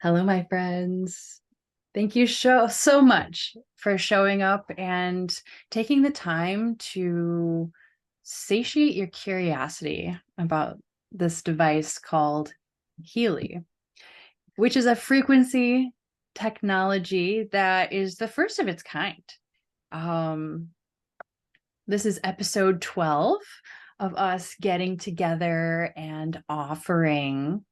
Hello, my friends. Thank you so much for showing up and taking the time to satiate your curiosity about this device called Healy, which is a frequency technology that is the first of its kind. Um, this is episode 12 of us getting together and offering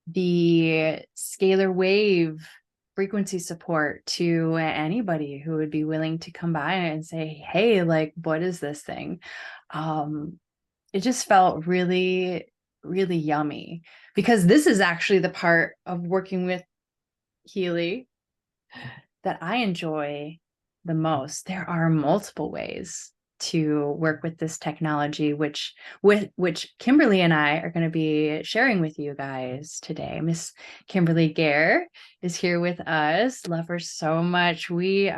the scalar wave frequency support to anybody who would be willing to come by and say, hey, like, what is this thing? It just felt really, really yummy because this is actually the part of working with Healy that I enjoy the most. There are multiple ways to work with this technology, which Kimberly and I are going to be sharing with you guys today. Miss Kimberly Gair is here with us. Love her so much. We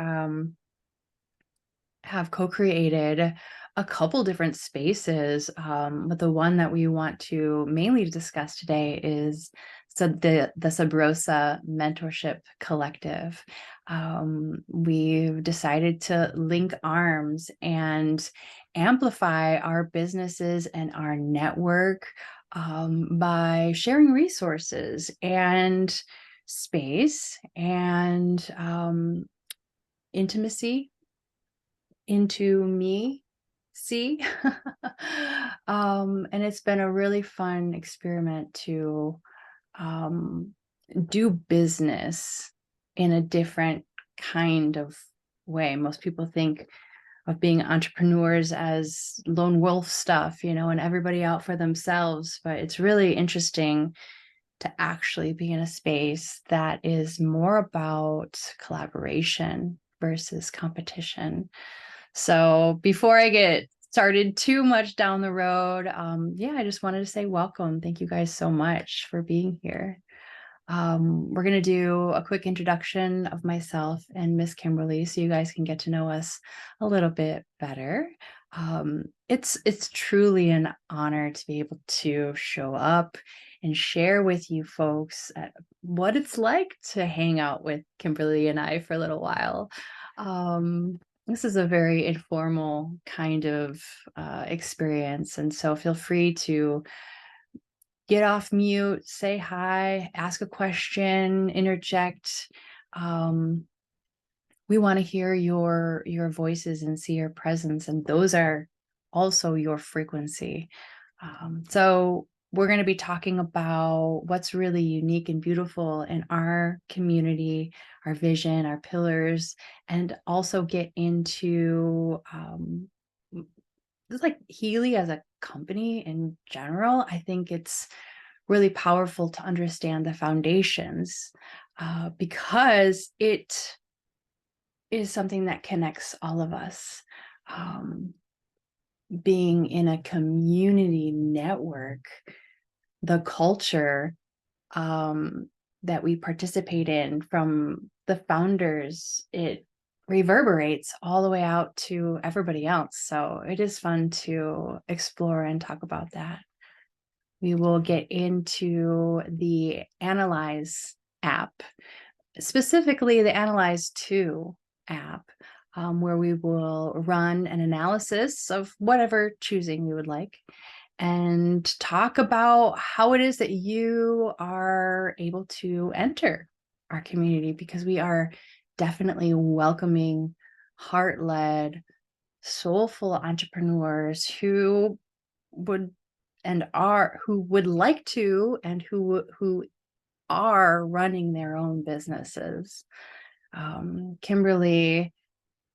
have co-created a couple different spaces, but the one that we want to mainly discuss today is the Sub Rosa Mentorship Collective. We've decided to link arms and amplify our businesses and our network by sharing resources and space and intimacy into me. See? And it's been a really fun experiment to do business in a different kind of way. Most people think of being entrepreneurs as lone wolf stuff, and everybody out for themselves. But it's really interesting to actually be in a space that is more about collaboration versus competition. So before I get started too much down the road, I just wanted to say welcome. Thank you guys so much for being here. We're going to do a quick introduction of myself and Miss Kimberly so you guys can get to know us a little bit better. It's truly an honor to be able to show up and share with you folks what it's like to hang out with Kimberly and I for a little while. This is a very informal kind of experience, and so feel free to get off mute, say hi, ask a question, interject. We want to hear your voices and see your presence, and those are also your frequency. So we're going to be talking about what's really unique and beautiful in our community, our vision, our pillars, and also get into like Healy as a company in general. I think it's really powerful to understand the foundations because it is something that connects all of us. Being in a community network, the culture that we participate in from the founders, it reverberates all the way out to everybody else. So it is fun to explore and talk about that. We will get into the Analyse app, specifically the Analyse 2 app, where we will run an analysis of whatever choosing we would like and talk about how it is that you are able to enter our community, because we are definitely welcoming heart-led, soulful entrepreneurs who would like to and who are running their own businesses. Kimberly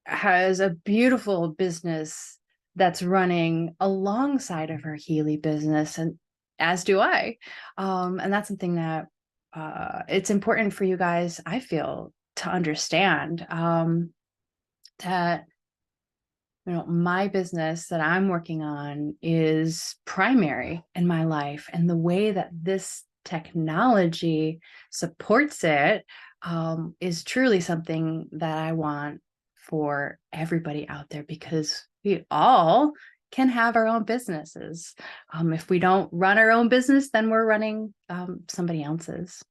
has a beautiful business that's running alongside of her Healy business, and as do I. And that's something that it's important for you guys, I feel, to understand that my business that I'm working on is primary in my life, and the way that this technology supports it is truly something that I want for everybody out there, because we all can have our own businesses. If we don't run our own business, then we're running somebody else's.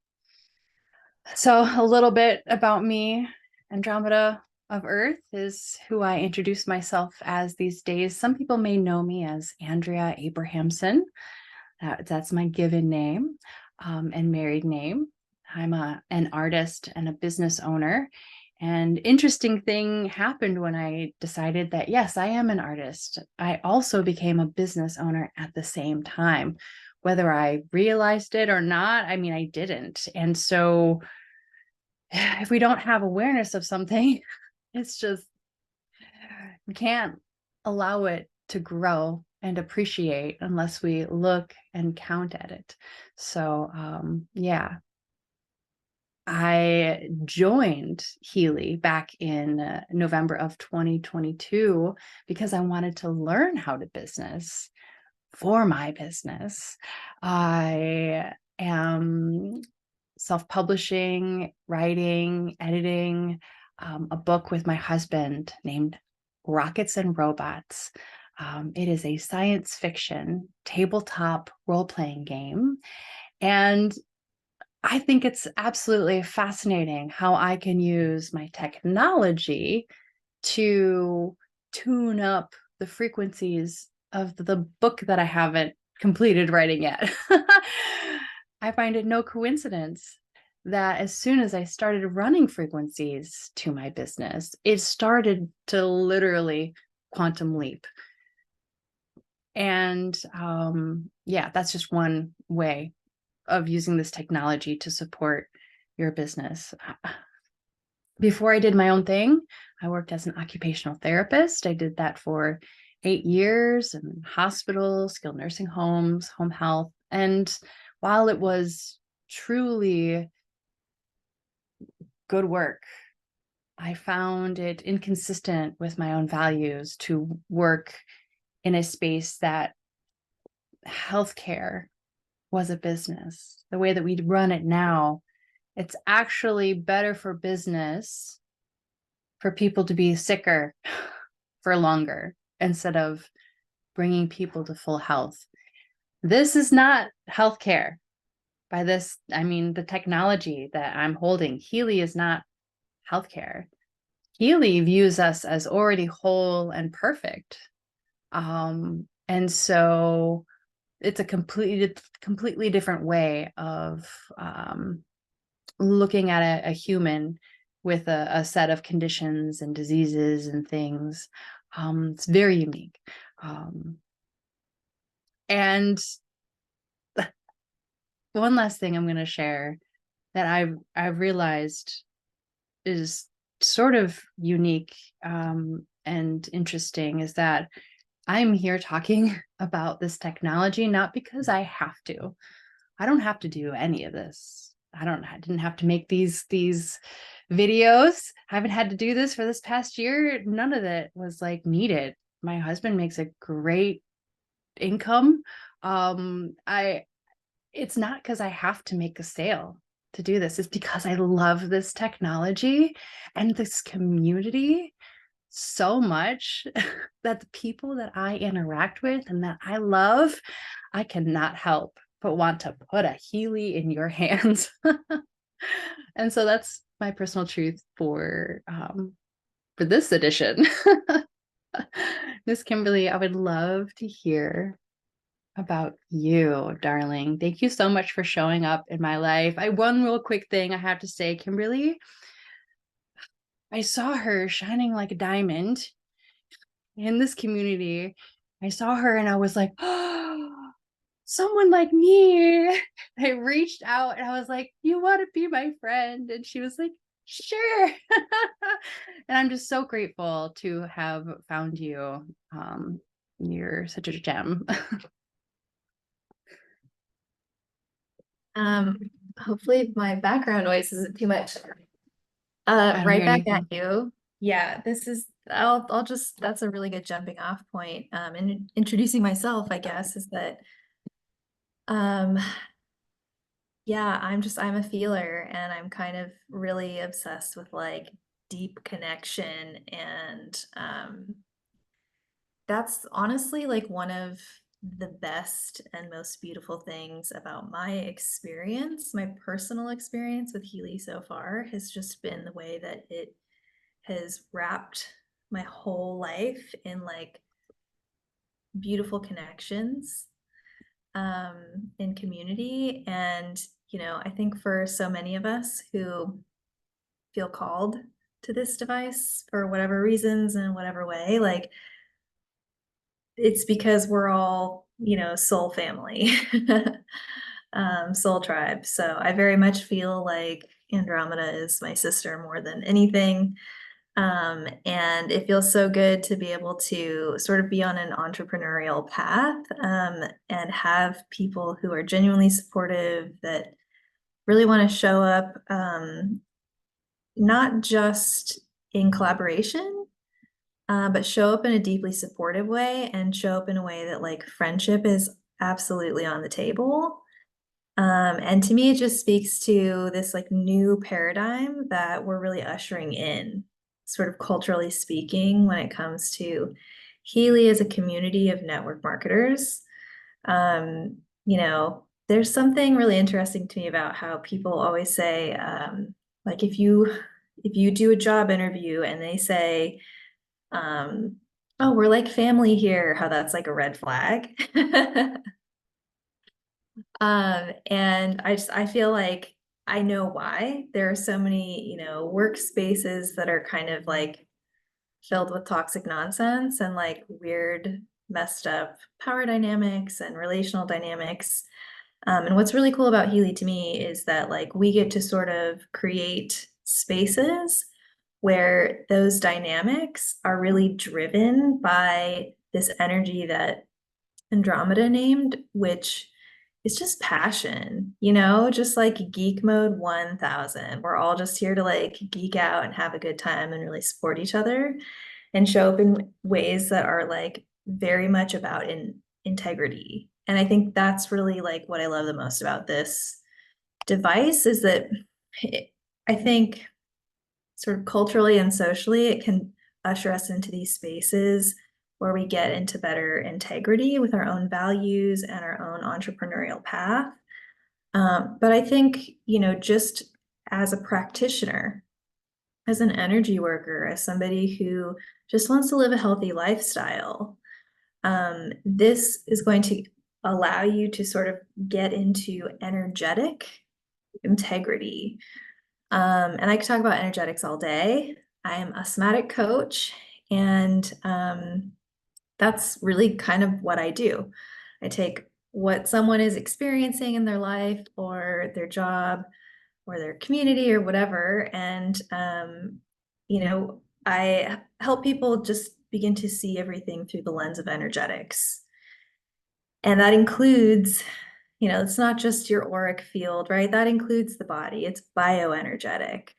So a little bit about me. Andromeda of Earth is who I introduce myself as these days. Some people may know me as Andrea Abrahamson. That's my given name and married name. I'm an artist and a business owner. And interesting thing happened when I decided that, yes, I am an artist. I also became a business owner at the same time. Whether I realized it or not, I mean, I didn't. And so if we don't have awareness of something, it's just, we can't allow it to grow and appreciate unless we look and count at it. So, yeah, I joined Healy back in November of 2022 because I wanted to learn how to business for my business. I am self-publishing, writing, editing a book with my husband named Rockets and Robots. It is a science fiction tabletop role-playing game. And I think it's absolutely fascinating how I can use my technology to tune up the frequencies of the book that I haven't completed writing yet. I find it no coincidence that as soon as I started running frequencies to my business, it started to literally quantum leap. And yeah, that's just one way of using this technology to support your business. Before I did my own thing, I worked as an occupational therapist. I did that for 8 years in hospitals, skilled nursing homes, home health. And while it was truly good work, I found it inconsistent with my own values to work in a space that healthcare was a business. The way that we run it now, it's actually better for business for people to be sicker for longer instead of bringing people to full health. This is not healthcare. By this, I mean the technology that I'm holding. Healy is not healthcare. Healy views us as already whole and perfect. And so it's a completely different way of looking at a human with a set of conditions and diseases and things. It's very unique. And one last thing I'm going to share that I've realized is sort of unique and interesting is that I'm here talking about this technology not because I have to. I don't have to do any of this. I didn't have to make these videos. I haven't had to do this for this past year. None of it was like needed. My husband makes a great income. It's not because I have to make a sale to do this. It's because I love this technology and this community so much that the people that I interact with and that I love, I cannot help but want to put a Healy in your hands. And so that's my personal truth for this edition. Miss Kimberly, I would love to hear about you, darling. Thank you so much for showing up in my life. One real quick thing I have to say, Kimberly, I saw her shining like a diamond in this community. I saw her and I was like, oh, someone like me. I reached out and I was like, you want to be my friend? And she was like, sure. And I'm just so grateful to have found you. You're such a gem. Hopefully my background noise isn't too much. I don't Right hear back at anything. you. Yeah, this is I'll just that's a really good jumping off point. And introducing myself, I guess, is that um yeah, I'm a feeler and I'm kind of really obsessed with like deep connection and that's honestly like one of the best and most beautiful things about my experience, my personal experience with Healy so far, has just been the way that it has wrapped my whole life in like beautiful connections in community. And, I think for so many of us who feel called to this device for whatever reasons and whatever way, like it's because we're all, soul family, soul tribe. So I very much feel like Andromeda is my sister more than anything. And it feels so good to be able to sort of be on an entrepreneurial path, and have people who are genuinely supportive that really want to show up, not just in collaboration, but show up in a deeply supportive way and show up in a way that like friendship is absolutely on the table. And to me, it just speaks to this like new paradigm that we're really ushering in, sort of culturally speaking, when it comes to Healy as a community of network marketers. There's something really interesting to me about how people always say, like if you do a job interview and they say, oh, we're like family here, how that's like a red flag. And I feel like I know why there are so many, workspaces that are kind of like filled with toxic nonsense and like weird, messed up power dynamics and relational dynamics. And what's really cool about Healy to me is that like we get to sort of create spaces where those dynamics are really driven by this energy that Andromeda named, which is just passion, just like geek mode 1000. We're all just here to like geek out and have a good time and really support each other and show up in ways that are like very much about integrity. And I think that's really like what I love the most about this device is that I think sort of culturally and socially, it can usher us into these spaces where we get into better integrity with our own values and our own entrepreneurial path. But I think, just as a practitioner, as an energy worker, as somebody who just wants to live a healthy lifestyle, this is going to allow you to sort of get into energetic integrity. And I could talk about energetics all day. I am a somatic coach, and that's really kind of what I do. I take what someone is experiencing in their life or their job or their community or whatever, and I help people just begin to see everything through the lens of energetics. And that includes, it's not just your auric field, right? That includes the body. It's bioenergetic,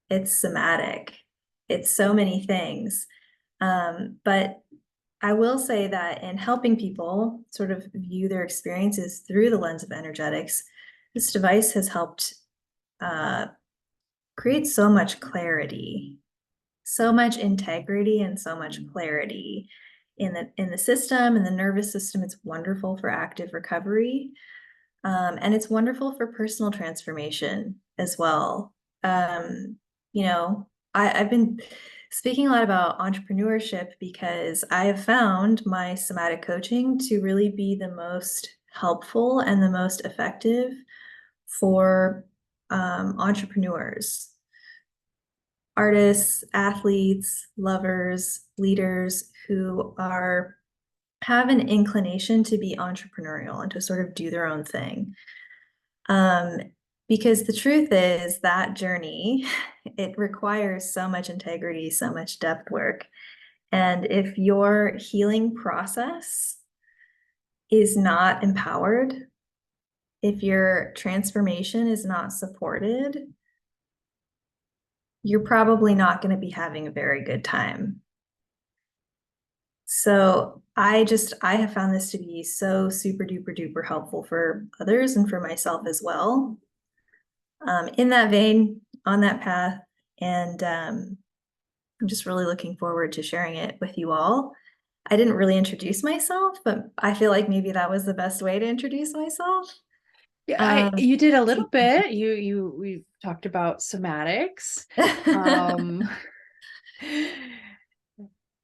it's somatic, it's so many things. But I will say that in helping people sort of view their experiences through the lens of energetics, this device has helped create so much clarity, so much integrity, and so much clarity in the system, in the nervous system. It's wonderful for active recovery. And it's wonderful for personal transformation as well. I've been speaking a lot about entrepreneurship because I have found my somatic coaching to really be the most helpful and the most effective for entrepreneurs, artists, athletes, lovers, leaders who have an inclination to be entrepreneurial and to sort of do their own thing. Because the truth is that journey, it requires so much integrity, so much depth work. And if your healing process is not empowered, if your transformation is not supported, you're probably not going to be having a very good time. So I have found this to be so super duper duper helpful for others and for myself as well. In that vein, on that path, and I'm just really looking forward to sharing it with you all. I didn't really introduce myself, but I feel like maybe that was the best way to introduce myself. Yeah, Um, you did a little bit. We talked about somatics. Um,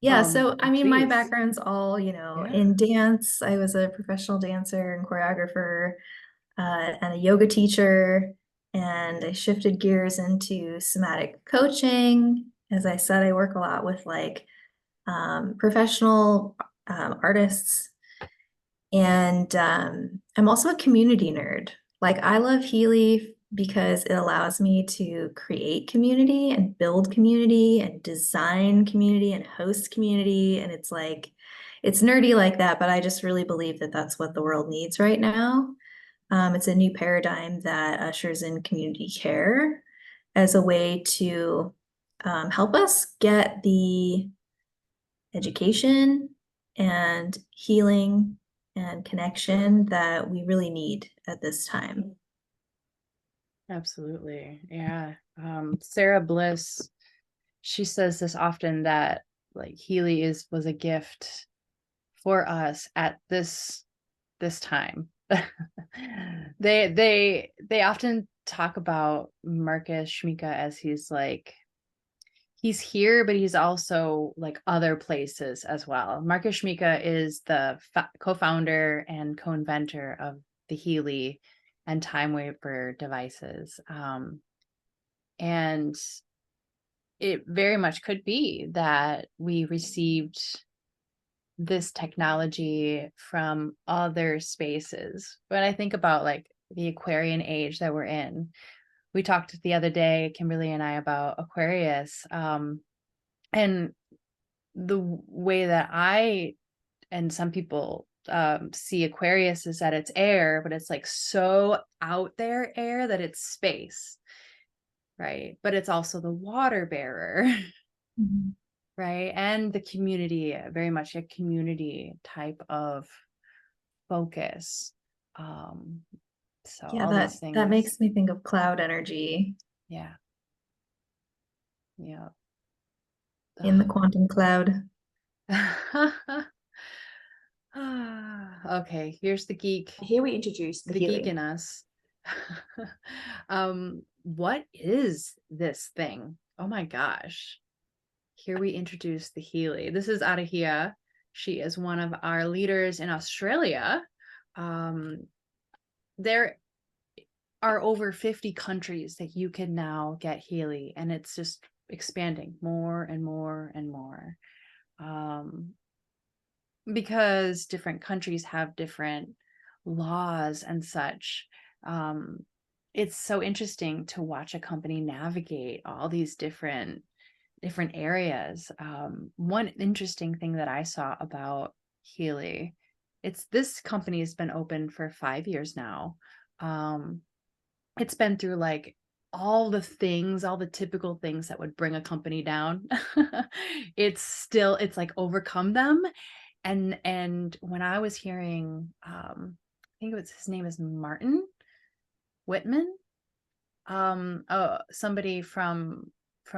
Yeah, so I mean, my please. background's all, Yeah. in dance. I was a professional dancer and choreographer, and a yoga teacher, and I shifted gears into somatic coaching. As I said, I work a lot with like professional artists, and I'm also a community nerd. Like, I love Healy because it allows me to create community and build community and design community and host community. And it's like, it's nerdy like that, but I just really believe that that's what the world needs right now. It's a new paradigm that ushers in community care as a way to help us get the education and healing and connection that we really need at this time. Absolutely. Yeah. Sarah Bliss, she says this often that like Healy was a gift for us at this time. They often talk about Marcus Schmika as he's here, but he's also like other places as well. Marcus Schmika is the co-founder and co-inventor of the Healy and Time Waver devices. And it very much could be that we received this technology from other spaces. When I think about like the Aquarian age that we're in, we talked the other day, Kimberly and I, about Aquarius. And the way that I and some people see Aquarius is that it's air, but it's like so out there air that it's space, right? But it's also the water bearer, Mhm. right? And the community, very much a community type of focus. Um, so Yeah, all these that things, makes me think of cloud energy yeah, yeah. in the quantum cloud. Okay, here's the geek, Here we introduce the the geek Healy. in us. What is this thing? Oh my gosh. Here we introduce the Healy. This is Arahia. She is one of our leaders in Australia. There are over 50 countries that you can now get Healy, and it's just expanding more and more and more. Um, because different countries have different laws and such. Um, it's so interesting to watch a company navigate all these different areas. One interesting thing that I saw about Healy, it's this company has been open for 5 years now. Um, it's been through like all the typical things that would bring a company down. It's like overcome them. And when I was hearing I think it was his name is Martin Whitman, somebody from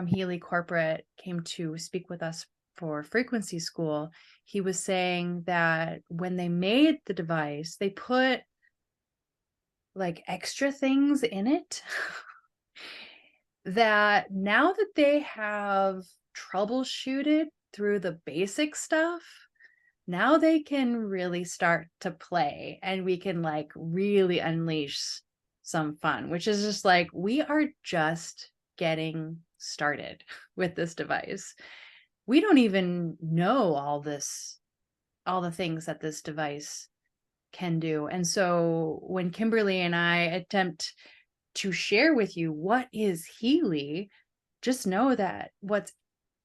Healy Corporate came to speak with us for frequency school. He was saying that when they made the device, they put like extra things in it that now that they have troubleshooted through the basic stuff, now they can really start to play and we can like really unleash some fun, which is just like we are just getting started with this device. We don't even know all the things that this device can do. And so when Kimberly and I attempt to share with you what is Healy, just know that what's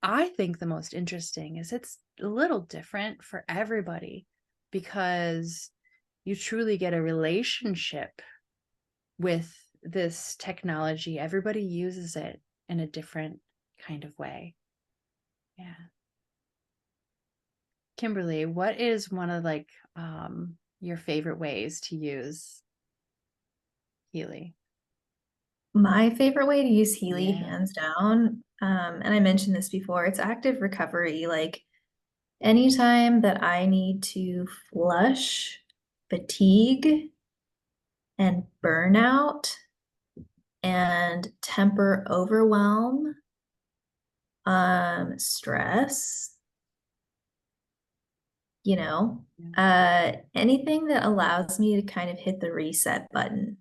I think the most interesting is it's a little different for everybody because you truly get a relationship with this technology. Everybody uses it in a different kind of way. Yeah. Kimberly, what is one of like your favorite ways to use Healy? My favorite way to use Healy, Yeah. hands down, and I mentioned this before, it's active recovery. Like, Anytime that I need to flush fatigue and burnout and temper overwhelm, stress, you know, Yeah. anything that allows me to kind of hit the reset button.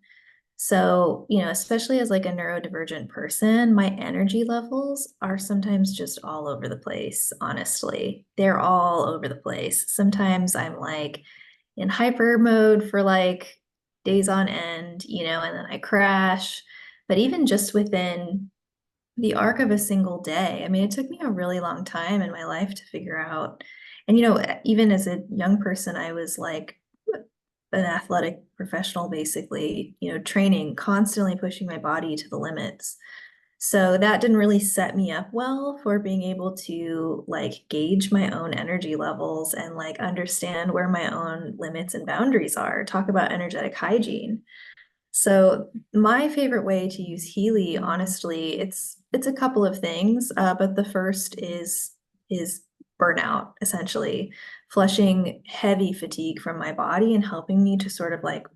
So, especially as like a neurodivergent person, my energy levels are sometimes just all over the place, honestly. They're all over the place. Sometimes I'm like in hyper mode for like days on end, and then I crash. But even just within the arc of a single day, I mean, it took me a really long time in my life to figure out. And, even as a young person, I was like an athletic professional, basically, training, constantly pushing my body to the limits. So that didn't really set me up well for being able to like gauge my own energy levels and like understand where my own limits and boundaries are. Talk about energetic hygiene. So my favorite way to use Healy, honestly, it's a couple of things, but the first is burnout, essentially, flushing heavy fatigue from my body and helping me to sort of like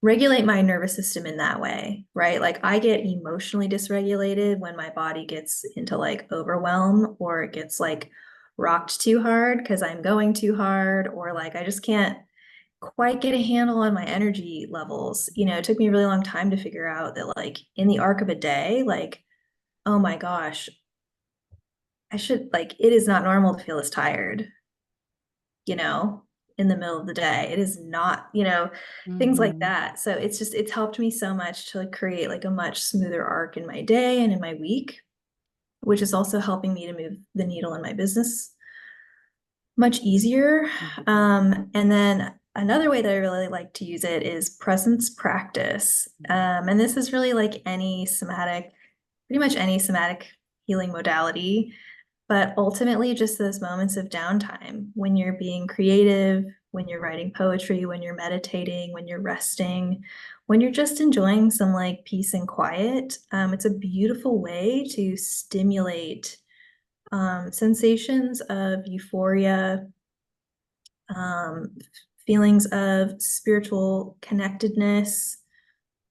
regulate my nervous system in that way, right? Like I get emotionally dysregulated when my body gets into like overwhelm or it gets like rocked too hard because I'm going too hard, or like I just can't quite get a handle on my energy levels. It took me a really long time to figure out that like in the arc of a day, like, oh my gosh, I should like it is not normal to feel this tired, you know, in the middle of the day. It is not, things like Mhm. that. So it's helped me so much to like create like a much smoother arc in my day and in my week, which is also helping me to move the needle in my business much easier. Mhm. And then another way that I really like to use it is presence practice. And this is really like any somatic, pretty much any somatic healing modality, but ultimately just those moments of downtime when you're being creative, when you're writing poetry, when you're meditating, when you're resting, when you're just enjoying some like peace and quiet. It's a beautiful way to stimulate sensations of euphoria, um, feelings of spiritual connectedness,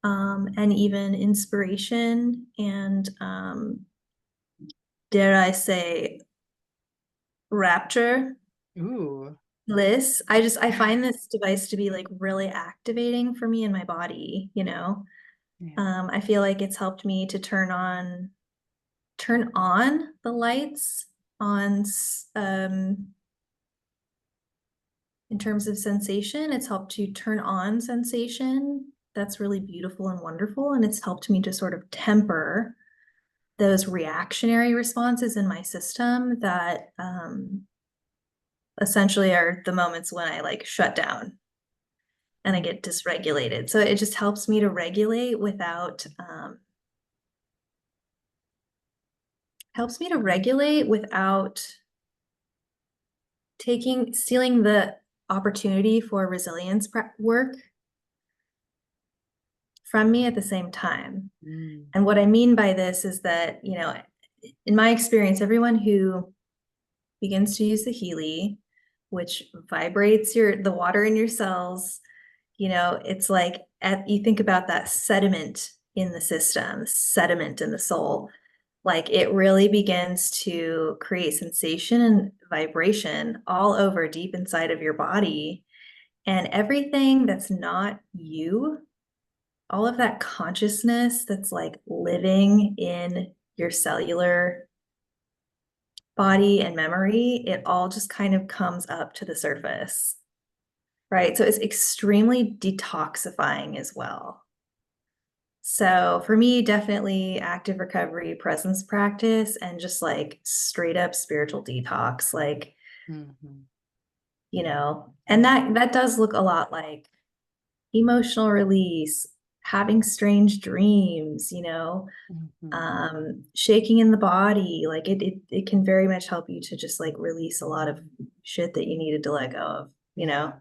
and even inspiration and, dare I say, rapture, Ooh. bliss. I find this device to be like really activating for me in my body. Yeah. I feel like it's helped me to turn on the lights on in terms of sensation. It's helped to turn on sensation. That's really beautiful and wonderful. And it's helped me to sort of temper those reactionary responses in my system that essentially are the moments when I like shut down and I Mm. get dysregulated. So it just helps me to regulate without stealing the opportunity for resilience work from me at the same time. Mm. And what I mean by this is that, in my experience, everyone who begins to use the Healy, which vibrates the water in your cells, it's like you think about that sediment in the system, sediment in the soul. Like it really begins to create sensation and vibration all over deep inside of your body. And everything that's not you, all of that consciousness that's like living in your cellular body and memory, it all just kind of comes up to the surface, right? So it's extremely detoxifying as well. So for me, definitely active recovery, presence practice, and just like straight up spiritual detox, like, Mhm. and that does look a lot like emotional release, having strange dreams, Mhm. shaking in the body. Like it can very much help you to just like release a lot of shit that you needed to let go of. Yeah.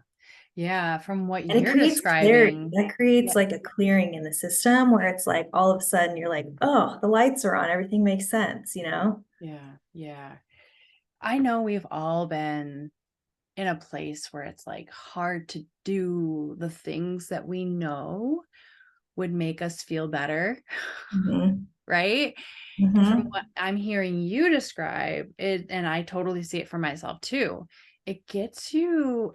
Yeah. From what And it you're creates clarity. describing. That creates Yeah. like a clearing in the system where it's like all of a sudden you're like, oh, the lights are on, everything makes sense. Yeah. Yeah. I know we've all been in a place where it's like hard to do the things that we know would make us feel better, Mhm. right? And from Mhm. what I'm hearing you describe it, and I totally see it for myself too, it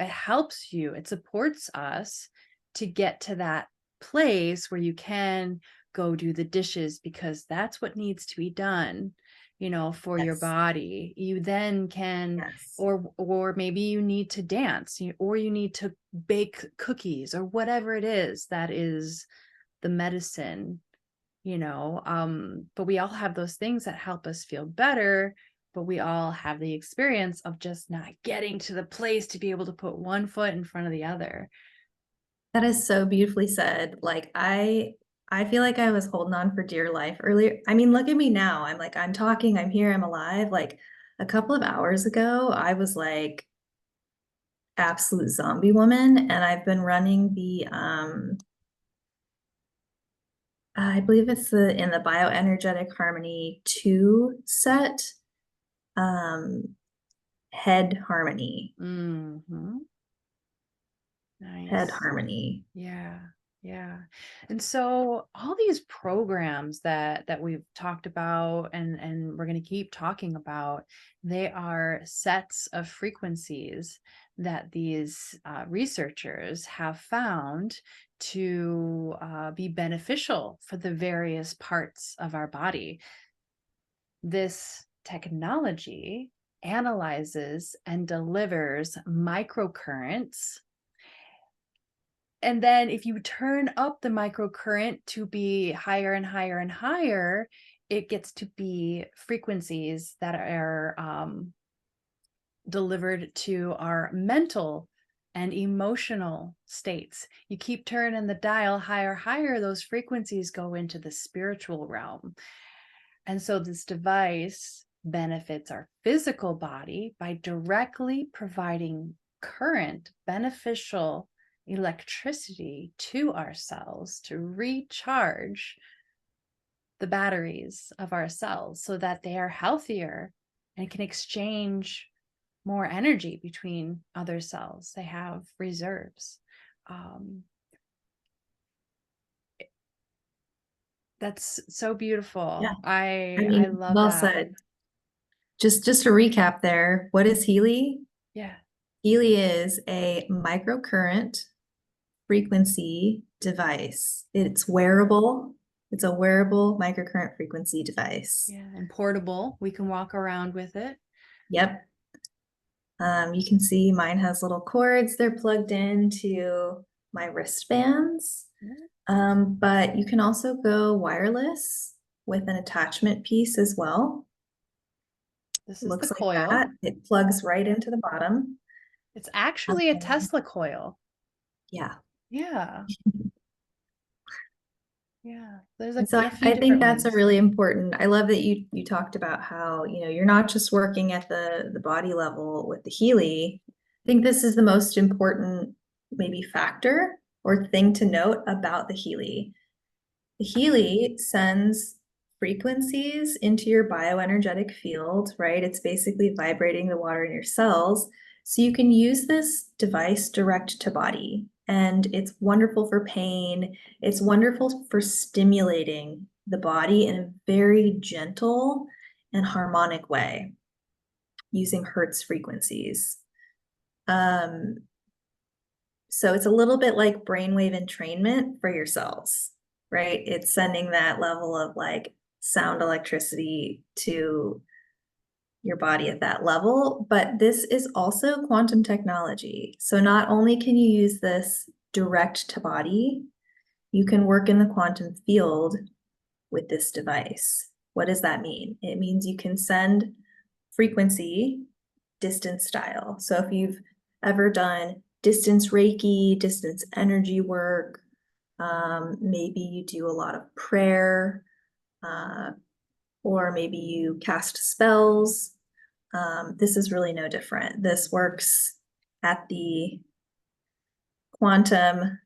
helps you, it supports us to get to that place where you can go do the dishes because that's what needs to be done, for your Yes. body. You then can, Yes. or maybe you need to dance, or you need to bake cookies or whatever it is that is the medicine, but we all have those things that help us feel better, but we all have the experience of just not getting to the place to be able to put one foot in front of the other. That is so beautifully said. Like I feel like I was holding on for dear life earlier. I mean, look at me now. I'm like, I'm talking, I'm here, I'm alive. Like a couple of hours ago, I was like absolute zombie woman. And I've been running the I believe it's in the bioenergetic harmony 2 set, um, head harmony. Hmm. Head Nice. harmony. Yeah. Yeah. And so all these programs that we've talked about and we're going to keep talking about, they are sets of frequencies that these researchers have found to be beneficial for the various parts of our body. This technology analyzes and delivers microcurrents, and then if you turn up the microcurrent to be higher and higher and higher, it gets to be frequencies that are delivered to our mental and emotional states. You keep turning the dial higher, higher, those frequencies go into the spiritual realm. And so this device benefits our physical body by directly providing current, beneficial electricity to our cells to recharge the batteries of our cells so that they are healthier and can exchange more energy between other cells. They have reserves. Um, that's so Yeah. beautiful. I I mean, love well that. said. Just to recap there, what is Healy? Yeah. Healy is a microcurrent frequency device. It's wearable. It's a wearable microcurrent frequency device. Yeah, and portable. We can walk around with it. Yep. You can see mine has little cords. They're plugged into my wristbands. But you can also go wireless with an attachment piece as well. This is the Looks like coil. that. It plugs right into the bottom. It's actually a Um, Tesla coil. yeah. Yeah, yeah. There's And so a few I think different that's a ones. really important. I love that you talked about how, you're not just working at the body level with the Healy. I think this is the most important maybe factor or thing to note about the Healy. The Healy sends frequencies into your bioenergetic field, right? It's basically vibrating the water in your cells. So you can use this device direct to body. And it's wonderful for pain. It's wonderful for stimulating the body in a very gentle and harmonic way using Hertz frequencies. Um, so it's a little bit like brainwave entrainment for your cells, right? It's sending that level of like sound electricity to your body at that level. But this is also quantum technology. So not only can you use this direct to body, you can work in the quantum field with this device. What does that mean? It means you can send frequency distance style. So if you've ever done distance Reiki, distance energy work, maybe you do a lot of prayer, uh, or maybe you cast spells. This is really no different. This works at the quantum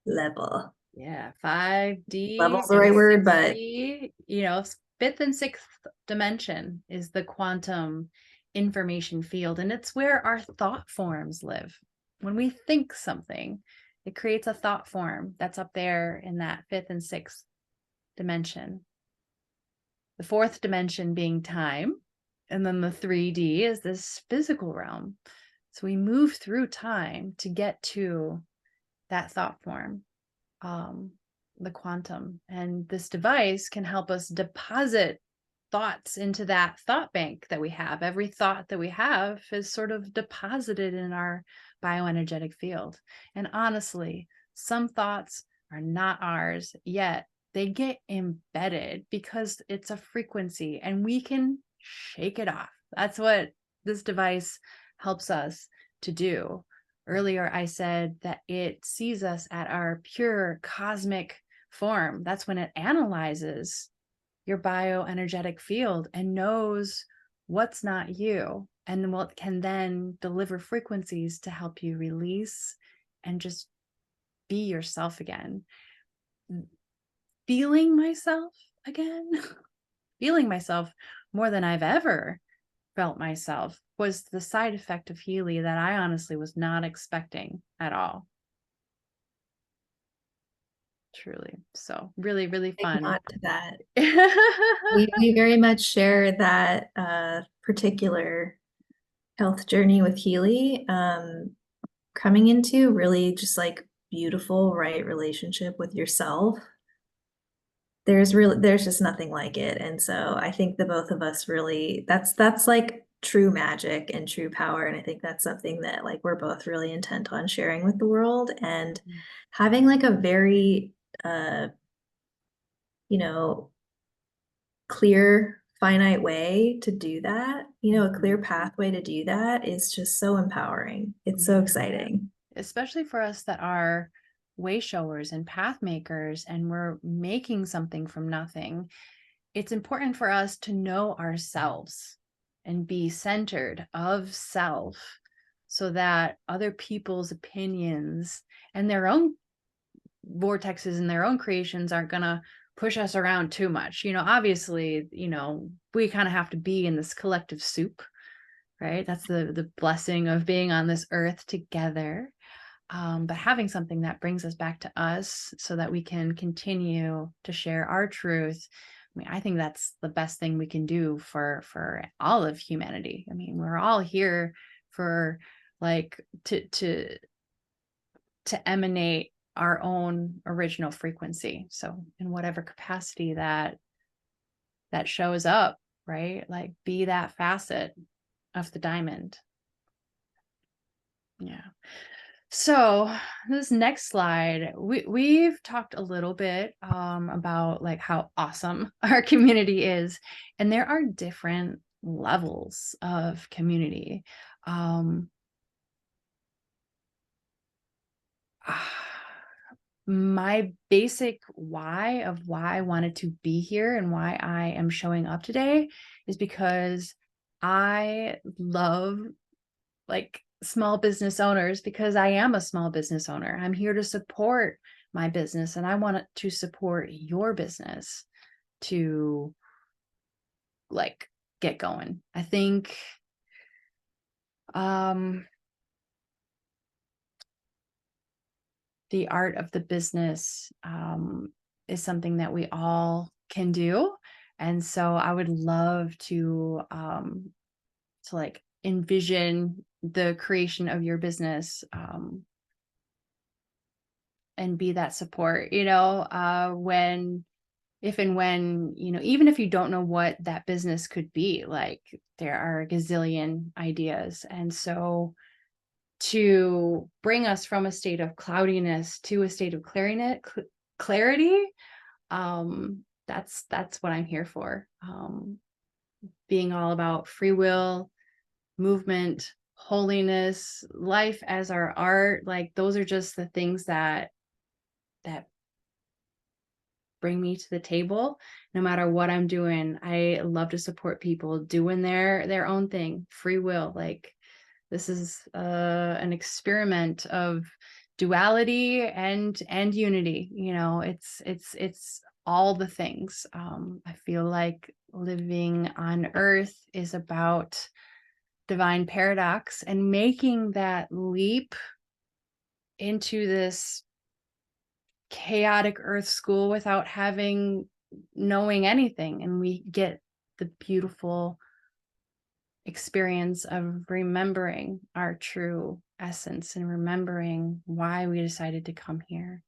level. Yeah, 5D Level's the and right word, but 6D, fifth and sixth dimension is the quantum information field, and it's where our thought forms live. When we think something, it creates a thought form that's up there in that fifth and sixth dimension. The fourth dimension being time, and then the 3D is this physical realm. So we move through time to get to that thought form, the quantum. And this device can help us deposit thoughts into that thought bank that we have. Every thought that we have is sort of deposited in our bioenergetic field. And honestly, some thoughts are not ours, yet they get embedded because it's a frequency and we can shake it off. That's what this device helps us to do. Earlier, I said that it sees us at our pure cosmic form. That's when it analyzes your bioenergetic field and knows what's not you, and what can then deliver frequencies to help you release and just be yourself again. Feeling myself again, feeling myself more than I've ever felt myself was the side effect of Healy that I honestly was not expecting at all. Truly. So really, really Big fun. nod to that. We very much share that particular health journey with Healy. Coming into really just like beautiful, right relationship with yourself. There's just nothing like it. And so I think the both of us really, that's like true magic and true power. And I think that's something that like we're both really intent on sharing with the world, and having like a very you know, clear, finite way to do that, a clear pathway to do that is just so empowering. It's so exciting. Especially for us that are way showers and path makers, and we're making something from nothing. It's important for us to know ourselves and be centered of self, so that other people's opinions and their own vortexes and their own creations aren't going to push us around too much. Obviously, we kind of have to be in this collective soup, right? That's the blessing of being on this earth together. But having something that brings us back to us so that we can continue to share our truth. I mean, I think that's the best thing we can do for all of humanity. I mean, we're all here for like to emanate our own original frequency. So in whatever capacity that shows up, right? Like be that facet of the diamond. Yeah. So this next slide, we've talked a little bit about like how awesome our community is, and there are different levels of community. My basic why of why I wanted to be here and why I am showing up today is because I love like small business owners, because I am a small business owner. I'm here to support my business, and I want to support your business to like get going. I think the art of the business is something that we all can do. And so I would love to like envision the creation of your business and be that support, when, if and when, even if you don't know what that business could be, like there are a gazillion ideas. And so to bring us from a state of cloudiness to a state of clarity, that's what I'm here for. Being all about free will, movement, holiness, life as our art. Like those are just the things that bring me to the table. No matter what I'm doing, I love to support people doing their own thing. Free will, like this is an experiment of duality and unity. It's all the things. I feel like living on earth is about divine paradox and making that leap into this chaotic earth school without knowing anything. And we get the beautiful experience of remembering our true essence and remembering why we decided to come here.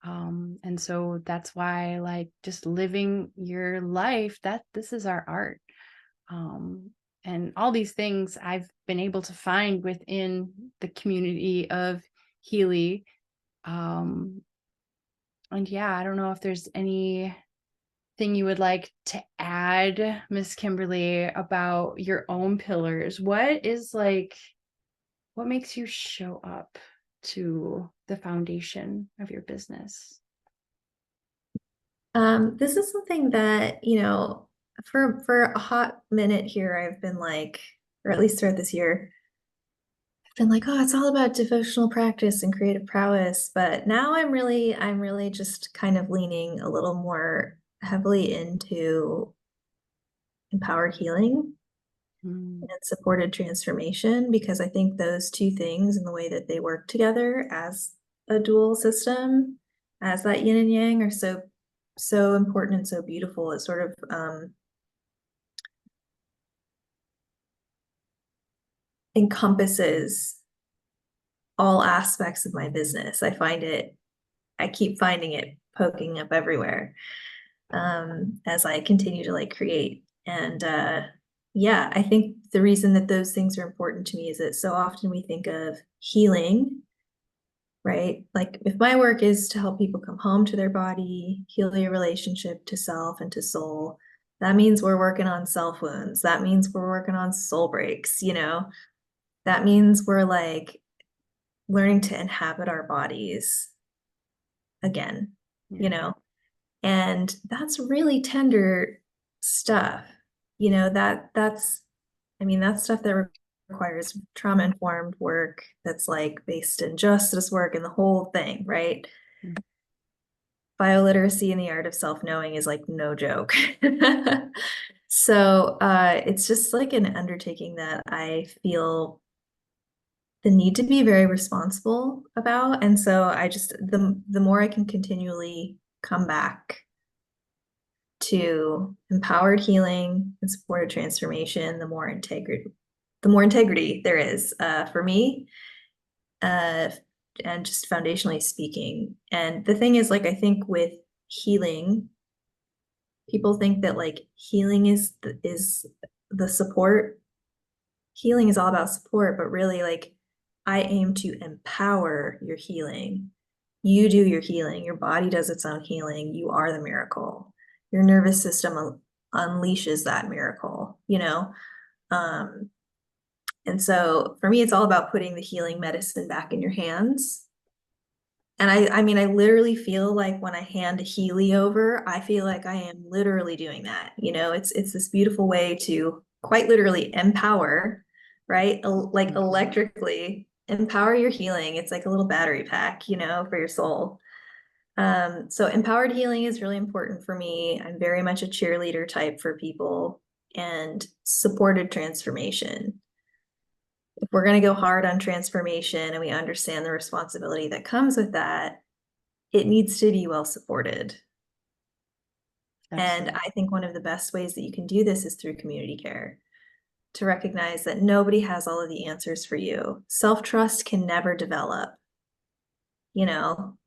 And so that's why, like, just living your life, that this is our art. And all these things I've been able to find within the community of Healy. And yeah, I don't know if there's anything you would like to add, Miss Kimberly, about your own pillars. What makes you show up to the foundation of your business? This is something that, for a hot minute here, I've been like, or at least throughout this year, I've been like, oh, it's all about devotional practice and creative prowess. But now I'm really just kind of leaning a little more heavily into empowered healing Mm, and supported transformation, because I think those two things and the way that they work together as a dual system, as that yin and yang, are so important and so beautiful. It sort of encompasses all aspects of my business. I keep finding it poking up everywhere as I continue to like create. And yeah, I think the reason that those things are important to me is that so often we think of healing, right? Like, if my work is to help people come home to their body, heal their relationship to self and to soul, that means we're working on self wounds. That means we're working on soul breaks, that means we're like learning to inhabit our bodies again, yeah. you know? And that's really tender stuff. That's stuff that requires trauma-informed work, that's like based in justice work and the whole thing, right? Mm. Bioliteracy and the art of self-knowing is like no joke. So it's just like an undertaking that I feel the need to be very responsible about. And so the more I can continually come back to empowered healing and supported transformation, the more integrity there is for me, uh, and just foundationally speaking. And the thing is, like, I think with healing, people think that like healing is the support. Healing is all about support, but really, like, I aim to empower your healing. You do your healing. Your body does its own healing. You are the miracle. Your nervous system unleashes that miracle, Um, and so for me, it's all about putting the healing medicine back in your hands. And I mean, I literally feel like when I hand a Healy over, I feel like I am literally doing that. It's this beautiful way to quite literally empower, right? Like, Mhm. electrically empower your healing. It's like a little battery pack, for your soul. So empowered healing is really important for me. I'm very much a cheerleader type for people, and supported transformation. If we're going to go hard on transformation and we understand the responsibility that comes with that, it needs to be well supported. And Absolutely. I think one of the best ways that you can do this is through community care, to recognize that nobody has all of the answers for you. Self-trust can never develop. You know,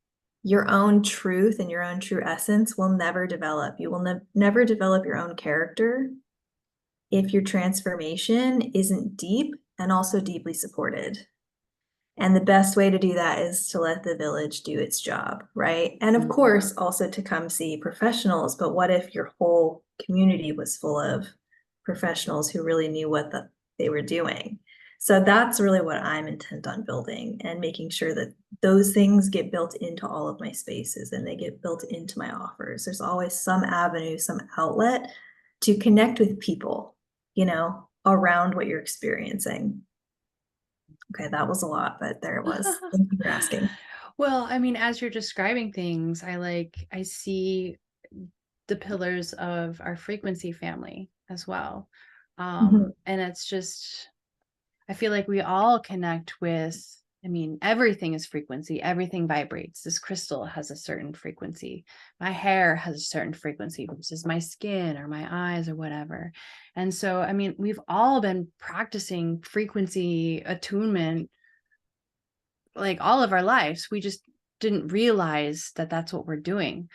your own truth and your own true essence will never develop. You will never develop your own character if your transformation isn't deep and also deeply supported. And the best way to do that is to let the village do its job, right? And of Mhm. course, also to come see professionals. But what if your whole community was full of professionals who really knew what they were doing? So that's really what I'm intent on building, and making sure that those things get built into all of my spaces and they get built into my offers. There's always some avenue, some outlet to connect with people, around what you're experiencing. Okay, that was a lot, but there it was. Thank you for asking. Well, I mean, as you're describing things, I see the pillars of our frequency family as well. Mhm. And it's just I feel like we all connect with, I mean, everything is frequency, everything vibrates. This crystal has a certain frequency. My hair has a certain frequency, versus my skin or my eyes or whatever. And so, I mean, we've all been practicing frequency attunement like all of our lives. We just didn't realize that that's what we're doing.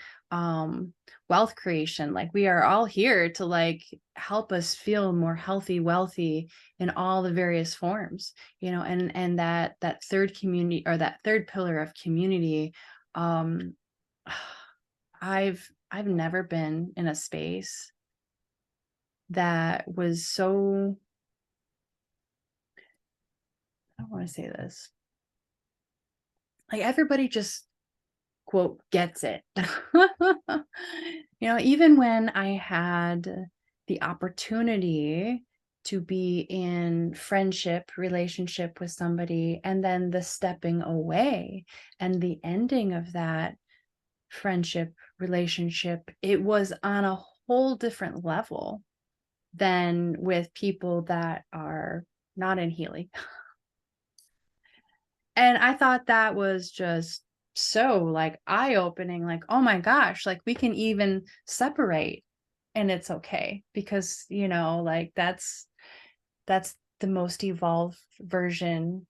Wealth creation, like we are all here to like help us feel more healthy, wealthy in all the various forms, and that third community, or that third pillar of community. um I've never been in a space that was so, I don't want to say this, like everybody just quote gets it. Even when I had the opportunity to be in friendship relationship with somebody, and then the stepping away and the ending of that friendship relationship, it was on a whole different level than with people that are not in healing. And I thought that was just so like eye-opening, like, oh my gosh, like we can even separate and it's okay, because like that's the most evolved version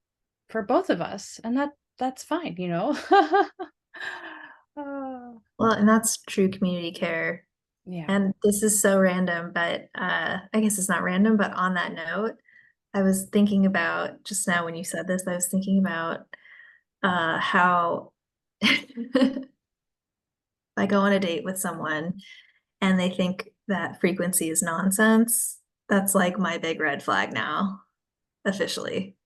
for both of us, and that's fine. Oh, Well, and that's true community care. yeah. And this is so random, but I guess it's not random, but on that note, I was thinking about just now when you said this, I was thinking about how I go on a date with someone and they think that frequency is nonsense, that's like my big red flag now, officially.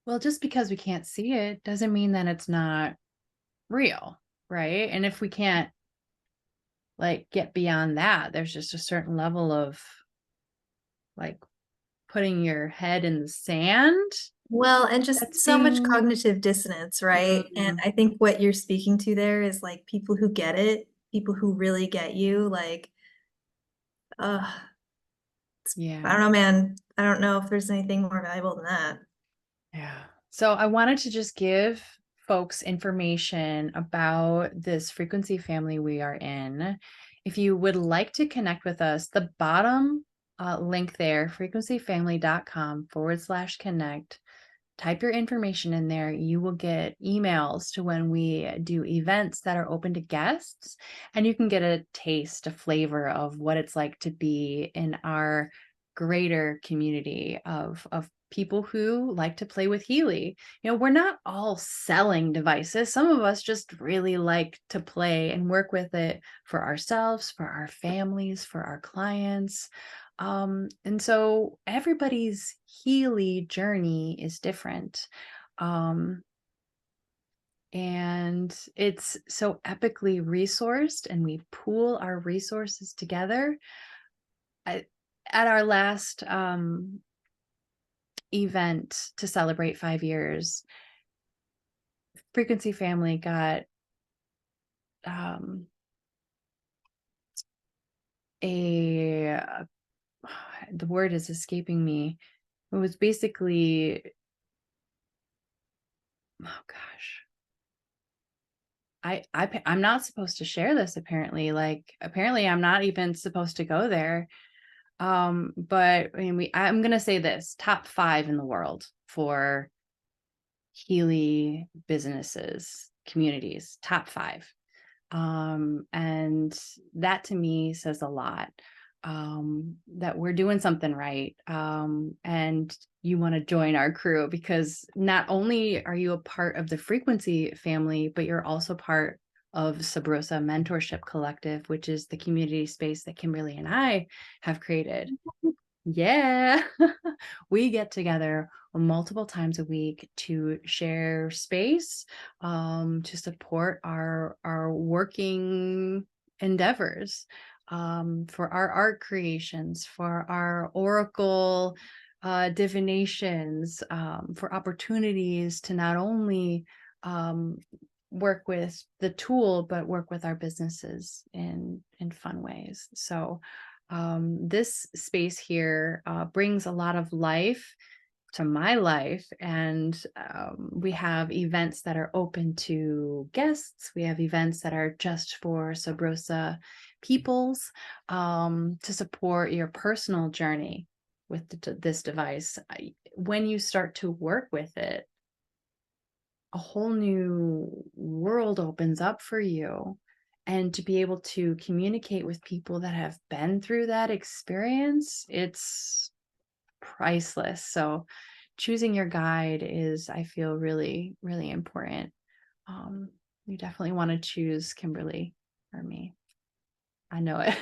Well, just because we can't see it doesn't mean that it's not real, right? And if we can't like get beyond that, there's just a certain level of like putting your head in the sand Well, and just that's so much being. cognitive dissonance, right? And Mm, I think what you're speaking to there is like people who get it, people who really get you, like, uh, I yeah. don't know, man. I don't know if there's anything more valuable than that. Yeah. So I wanted to just give folks information about this frequency family we are in. If you would like to connect with us, the bottom link there, frequencyfamily.com/connect. Type your information in there. You will get emails to when we do events that are open to guests, and you can get a taste, a flavor of what it's like to be in our greater community of people who like to play with Healy. We're not all selling devices. Some of us just really like to play and work with it for ourselves, for our families, for our clients. And so everybody's Healy journey is different. Um, and it's so epically resourced, and we pool our resources together. At our last event to celebrate 5 years, Frequency Family got um, a, the word is escaping me. It was basically, oh gosh, I'm not supposed to share this, apparently. Like apparently I'm not even supposed to go there. But I mean, I'm gonna say this: top 5 in the world for Healy businesses, communities, top 5. And that to me says a lot, that we're doing something right. And you want to join our crew, because not only are you a part of the Frequency family, but you're also part of Sabrosa Mentorship Collective, which is the community space that Kimberly and I have created. Yeah. We get together multiple times a week to share space, to support our working endeavors, for our art creations, for our oracle divinations, for opportunities to not only um, work with the tool, but work with our businesses in fun ways. So this space here brings a lot of life to my life. And we have events that are open to guests. We have events that are just for Sub Rosa peoples, to support your personal journey with this device. When you start to work with it, a whole new world opens up for you. And to be able to communicate with people that have been through that experience, it's priceless. So choosing your guide is, I feel, really, really important. You definitely want to choose Kimberly or me. I know it.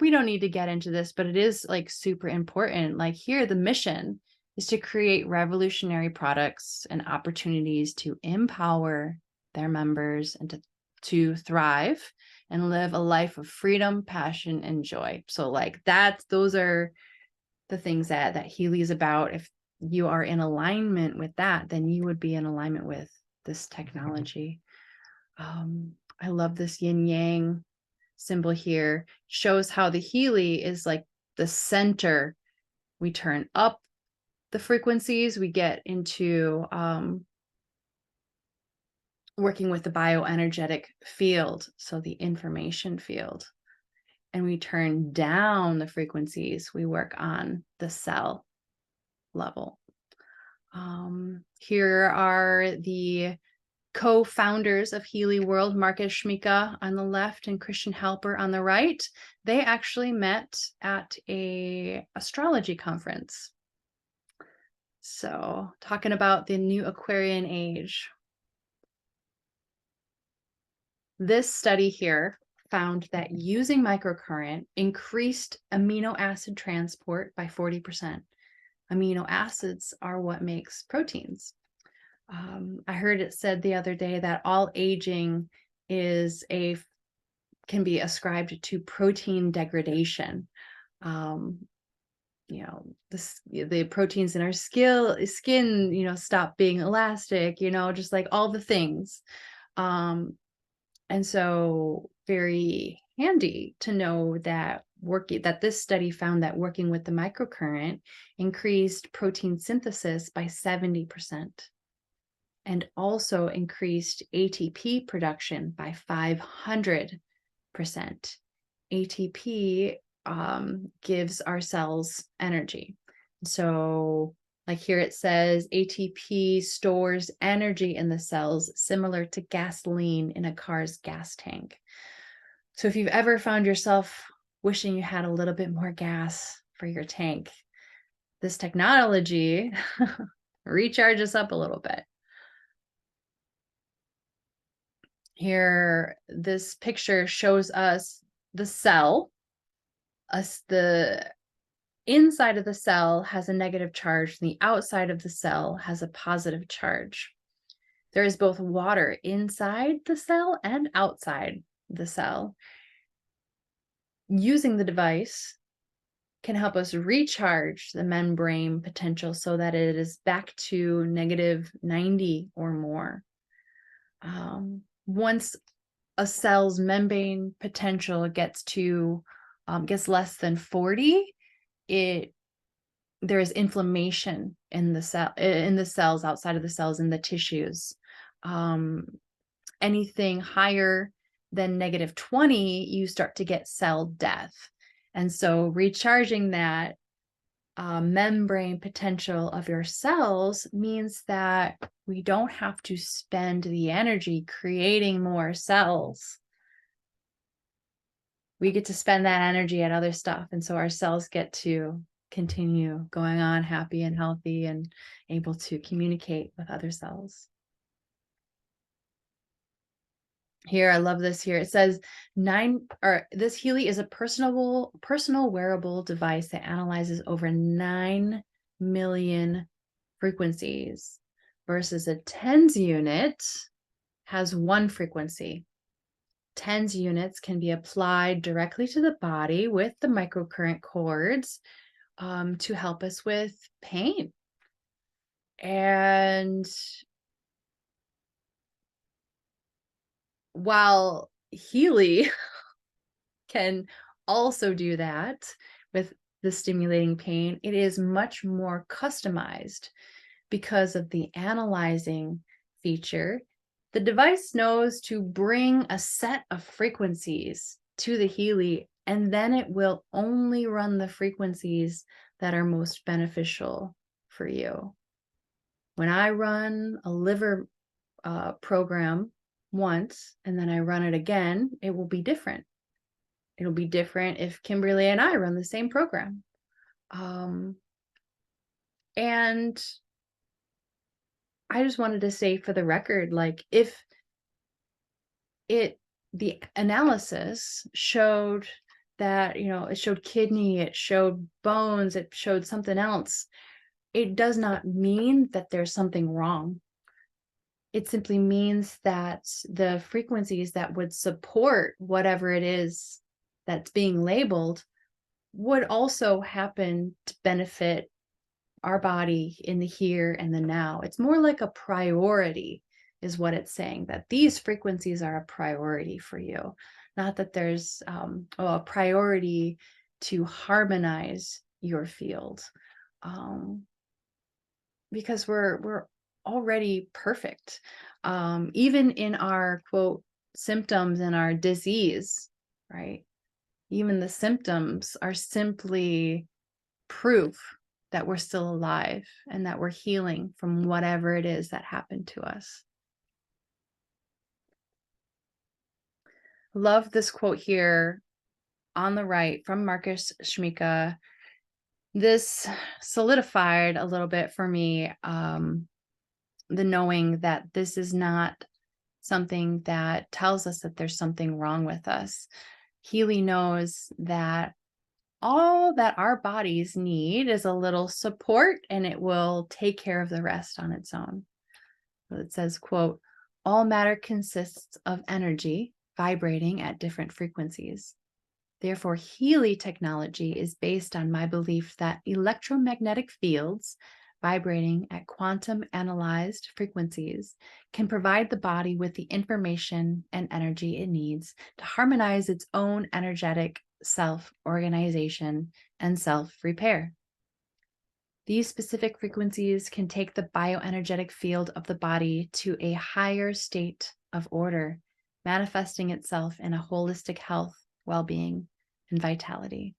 We don't need to get into this, but it is like super important. Like here, the mission is to create revolutionary products and opportunities to empower their members and to thrive and live a life of freedom, passion, and joy. So like those are the things that Healy is about. If you are in alignment with that, then you would be in alignment with this technology. I love this yin yang symbol here. Shows how the Healy is like the center. We turn up the frequencies, we get into working with the bioenergetic field, so the information field. And we turn down the frequencies, we work on the cell level. Here are the co-founders of Healy World, Marcus Schmika on the left and Christian Halper on the right. They actually met at a astrology conference. So talking about the new Aquarian age. This study here found that using microcurrent increased amino acid transport by 40%. Amino acids are what makes proteins. I heard it said the other day that all aging can be ascribed to protein degradation. The proteins in our skin, stop being elastic, just like all the things. And so very handy to know that this study found that working with the microcurrent increased protein synthesis by 70%. And also increased ATP production by 500%. ATP gives our cells energy. So like here it says ATP stores energy in the cells similar to gasoline in a car's gas tank. So if you've ever found yourself wishing you had a little bit more gas for your tank, this technology recharges up a little bit. Here, this picture shows us the cell. The inside of the cell has a negative charge, and the outside of the cell has a positive charge. There is both water inside the cell and outside the cell. Using the device can help us recharge the membrane potential so that it is back to -90 or more. Once a cell's membrane potential gets less than 40, there is inflammation in the cells, outside of the cells, in the tissues. Anything higher than -20, you start to get cell death. And so recharging that membrane potential of your cells means that we don't have to spend the energy creating more cells. We get to spend that energy at other stuff. And so our cells get to continue going on happy and healthy and able to communicate with other cells. Here, I love this here. It says this Healy is a personal wearable device that analyzes over 9 million frequencies versus a TENS unit has one frequency. TENS units can be applied directly to the body with the microcurrent cords to help us with pain. And while Healy can also do that with the stimulating pain, it is much more customized because of the analyzing feature. The device knows to bring a set of frequencies to the Healy, and then it will only run the frequencies that are most beneficial for you. When I run a liver program once and then I run it again, it will be different. It'll be different if Kimberly and I run the same program. And I just wanted to say for the record, like if the analysis showed that, it showed kidney, it showed bones, it showed something else, it does not mean that there's something wrong. It simply means that the frequencies that would support whatever it is that's being labeled would also happen to benefit our body in the here and the now. It's more like a priority is what it's saying, that these frequencies are a priority for you, not that there's a priority to harmonize your field, because we're already perfect. Even in our quote symptoms and our disease, right? Even the symptoms are simply proof that we're still alive and that we're healing from whatever it is that happened to us. Love this quote here on the right from Marcus Schmika. This solidified a little bit for me, the knowing that this is not something that tells us that there's something wrong with us. Healy knows that all that our bodies need is a little support, and it will take care of the rest on its own. So it says, quote, all matter consists of energy vibrating at different frequencies. Therefore, Healy technology is based on my belief that electromagnetic fields vibrating at quantum analyzed frequencies can provide the body with the information and energy it needs to harmonize its own energetic self-organization and self-repair. These specific frequencies can take the bioenergetic field of the body to a higher state of order, manifesting itself in a holistic health, well-being, and vitality.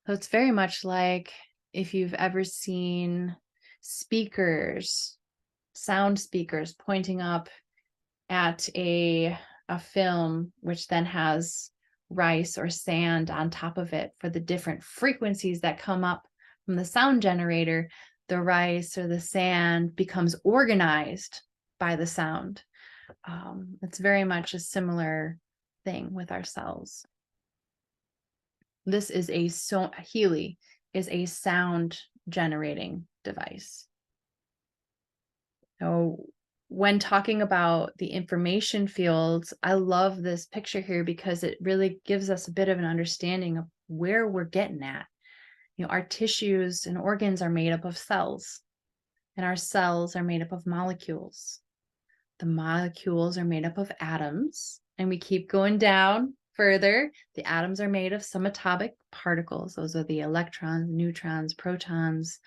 So it's very much like if you've ever seen speakers, sound speakers pointing up at a film, which then has rice or sand on top of it for the different frequencies that come up from the sound generator. The rice or the sand becomes organized by the sound. It's very much a similar thing with ourselves. This is Healy is a sound generating device. So when talking about the information fields, I love this picture here because it really gives us a bit of an understanding of where we're getting at. Our tissues and organs are made up of cells, and our cells are made up of molecules. The molecules are made up of atoms, and we keep going down further. The atoms are made of subatomic particles. Those are the electrons, neutrons, protons.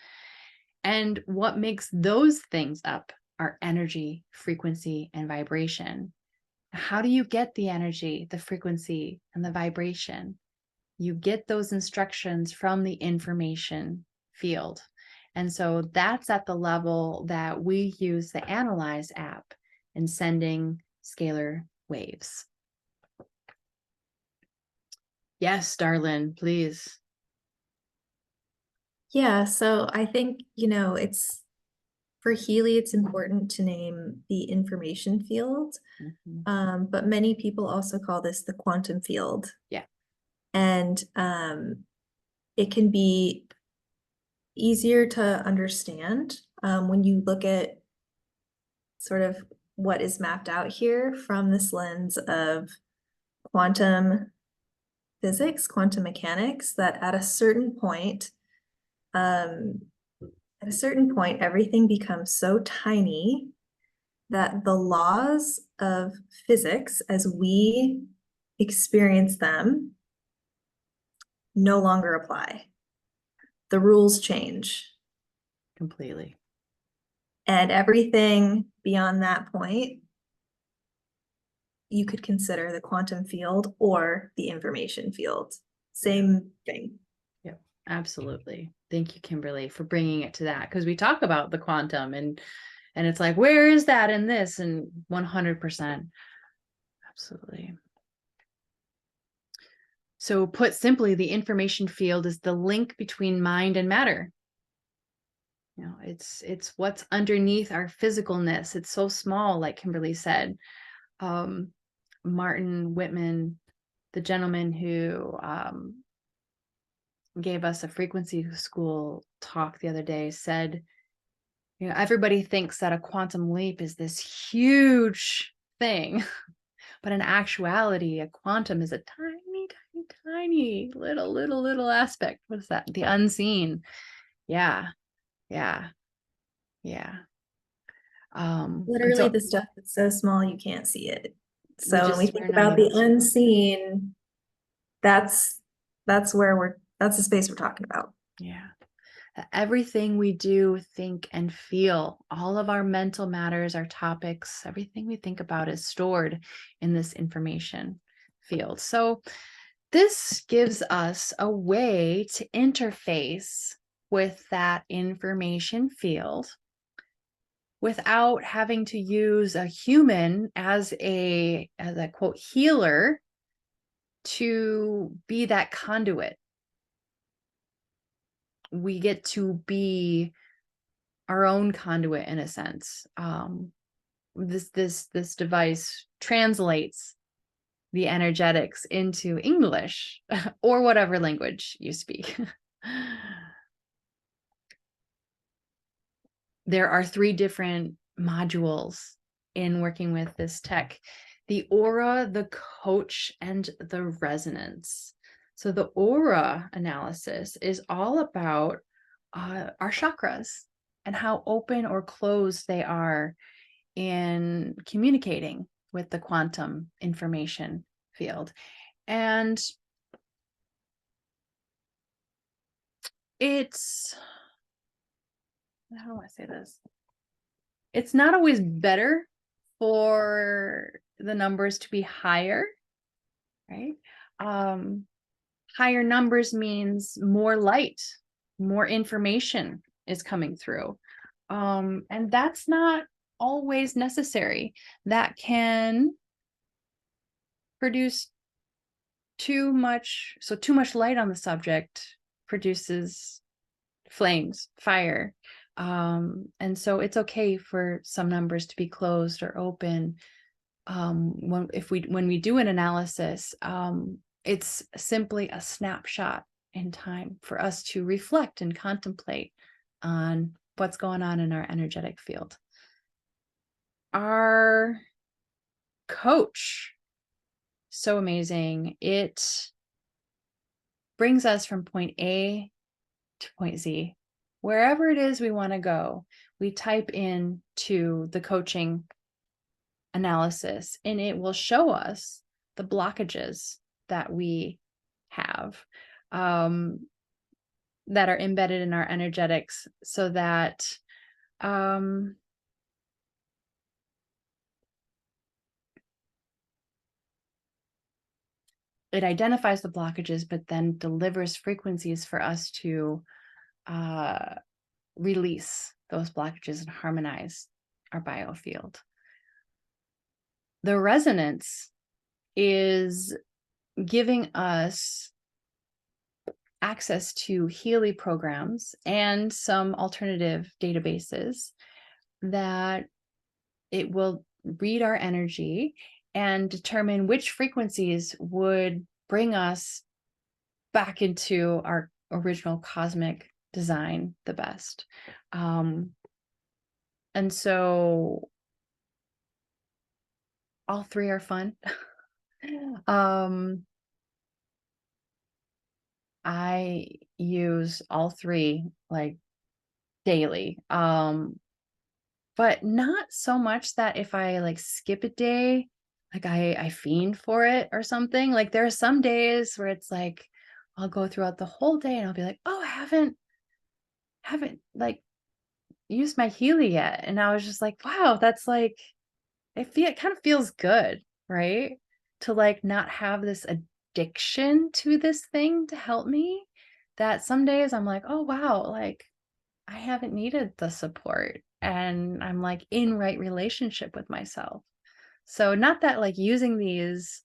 And what makes those things up are energy, frequency, and vibration. How do you get the energy, the frequency, and the vibration? You get those instructions from the information field. And so that's at the level that we use the Analyse app in sending scalar waves. Yes, Darlin, please. Yeah, so I think, it's for Healy, it's important to name the information field. Mm-hmm. But many people also call this the quantum field. Yeah. And it can be easier to understand when you look at sort of what is mapped out here from this lens of quantum physics, quantum mechanics, that at a certain point, everything becomes so tiny that the laws of physics as we experience them no longer apply. The rules change. Completely. And everything beyond that point, you could consider the quantum field or the information field. Same thing. Yep, absolutely. Thank you, Kimberly, for bringing it to that, because we talk about the quantum and it's like, where is that in this? And 100%. Absolutely. So put simply, the information field is the link between mind and matter. You know, it's what's underneath our physicalness. It's so small, like Kimberly said. Martin Whitman, the gentleman who gave us a frequency school talk the other day, said, you know, everybody thinks that a quantum leap is this huge thing, but in actuality, a quantum is a tiny, tiny, tiny little aspect. What is that? The unseen. Yeah, yeah, yeah. And Literally so the stuff that's so small you can't see it. we So when we just, think we're not about the able to. unseen, that's that's the space we're talking about. Yeah. Everything we do, think, and feel, all of our mental matters, our topics, everything we think about is stored in this information field. So this gives us a way to interface with that information field without having to use a human as a quote healer to be that conduit. We get to be our own conduit in a sense. This device translates the energetics into English or whatever language you speak. There are 3 different modules in working with this tech: the aura, the coach, and the resonance. So the aura analysis is all about our chakras and how open or closed they are in communicating with the quantum information field. And it's, how do I say this? It's not always better for the numbers to be higher, right? Higher numbers means more light, more information is coming through. And that's not always necessary. That can produce too much. So too much light on the subject produces flames, fire. And so it's okay for some numbers to be closed or open. When we do an analysis, it's simply a snapshot in time for us to reflect and contemplate on what's going on in our energetic field. Our coach, so amazing. It brings us from point A to point Z. Wherever it is we want to go, we type in to the coaching analysis and it will show us the blockages that we have, that are embedded in our energetics, so that it identifies the blockages, but then delivers frequencies for us to release those blockages and harmonize our biofield. The resonance is giving us access to Healy programs and some alternative databases that it will read our energy and determine which frequencies would bring us back into our original cosmic design the best. And so all 3 are fun. I use all 3 like daily. But not so much that if I like skip a day, like I fiend for it or something. Like there are some days where it's like, I'll go throughout the whole day and I'll be like, oh, I haven't like used my Healy yet. And I was just like, wow, that's like, it kind of feels good, right? To like not have this addiction to this thing to help me. That some days I'm like, oh wow, like I haven't needed the support and I'm like in right relationship with myself. So not that like using these,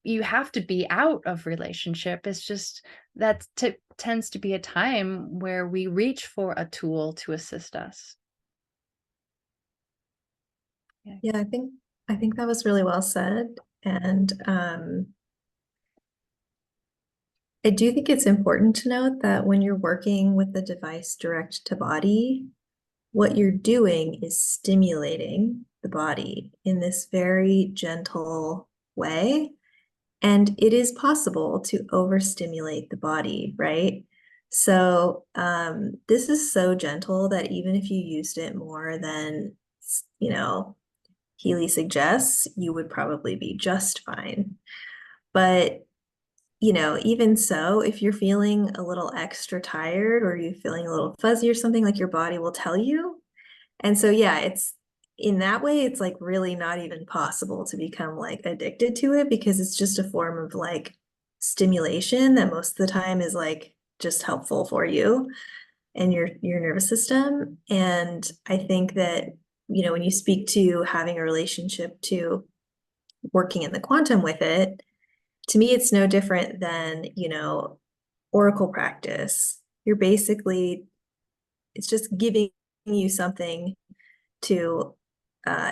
you have to be out of relationship. It's just that tends to be a time where we reach for a tool to assist us. Yeah. Yeah, I think that was really well said. And I do think it's important to note that when you're working with the device direct to body, what you're doing is stimulating the body in this very gentle way. And it is possible to overstimulate the body, right? So this is so gentle that even if you used it more than, you know, Healy suggests, you would probably be just fine. But even so, if you're feeling a little extra tired or you're feeling a little fuzzy or something, like your body will tell you. And so, yeah, it's in that way, it's like really not even possible to become like addicted to it because it's just a form of like stimulation that most of the time is like just helpful for you and your nervous system. And I think that, when you speak to having a relationship to working in the quantum with it, to me, it's no different than, oracle practice. You're basically, it's just giving you something to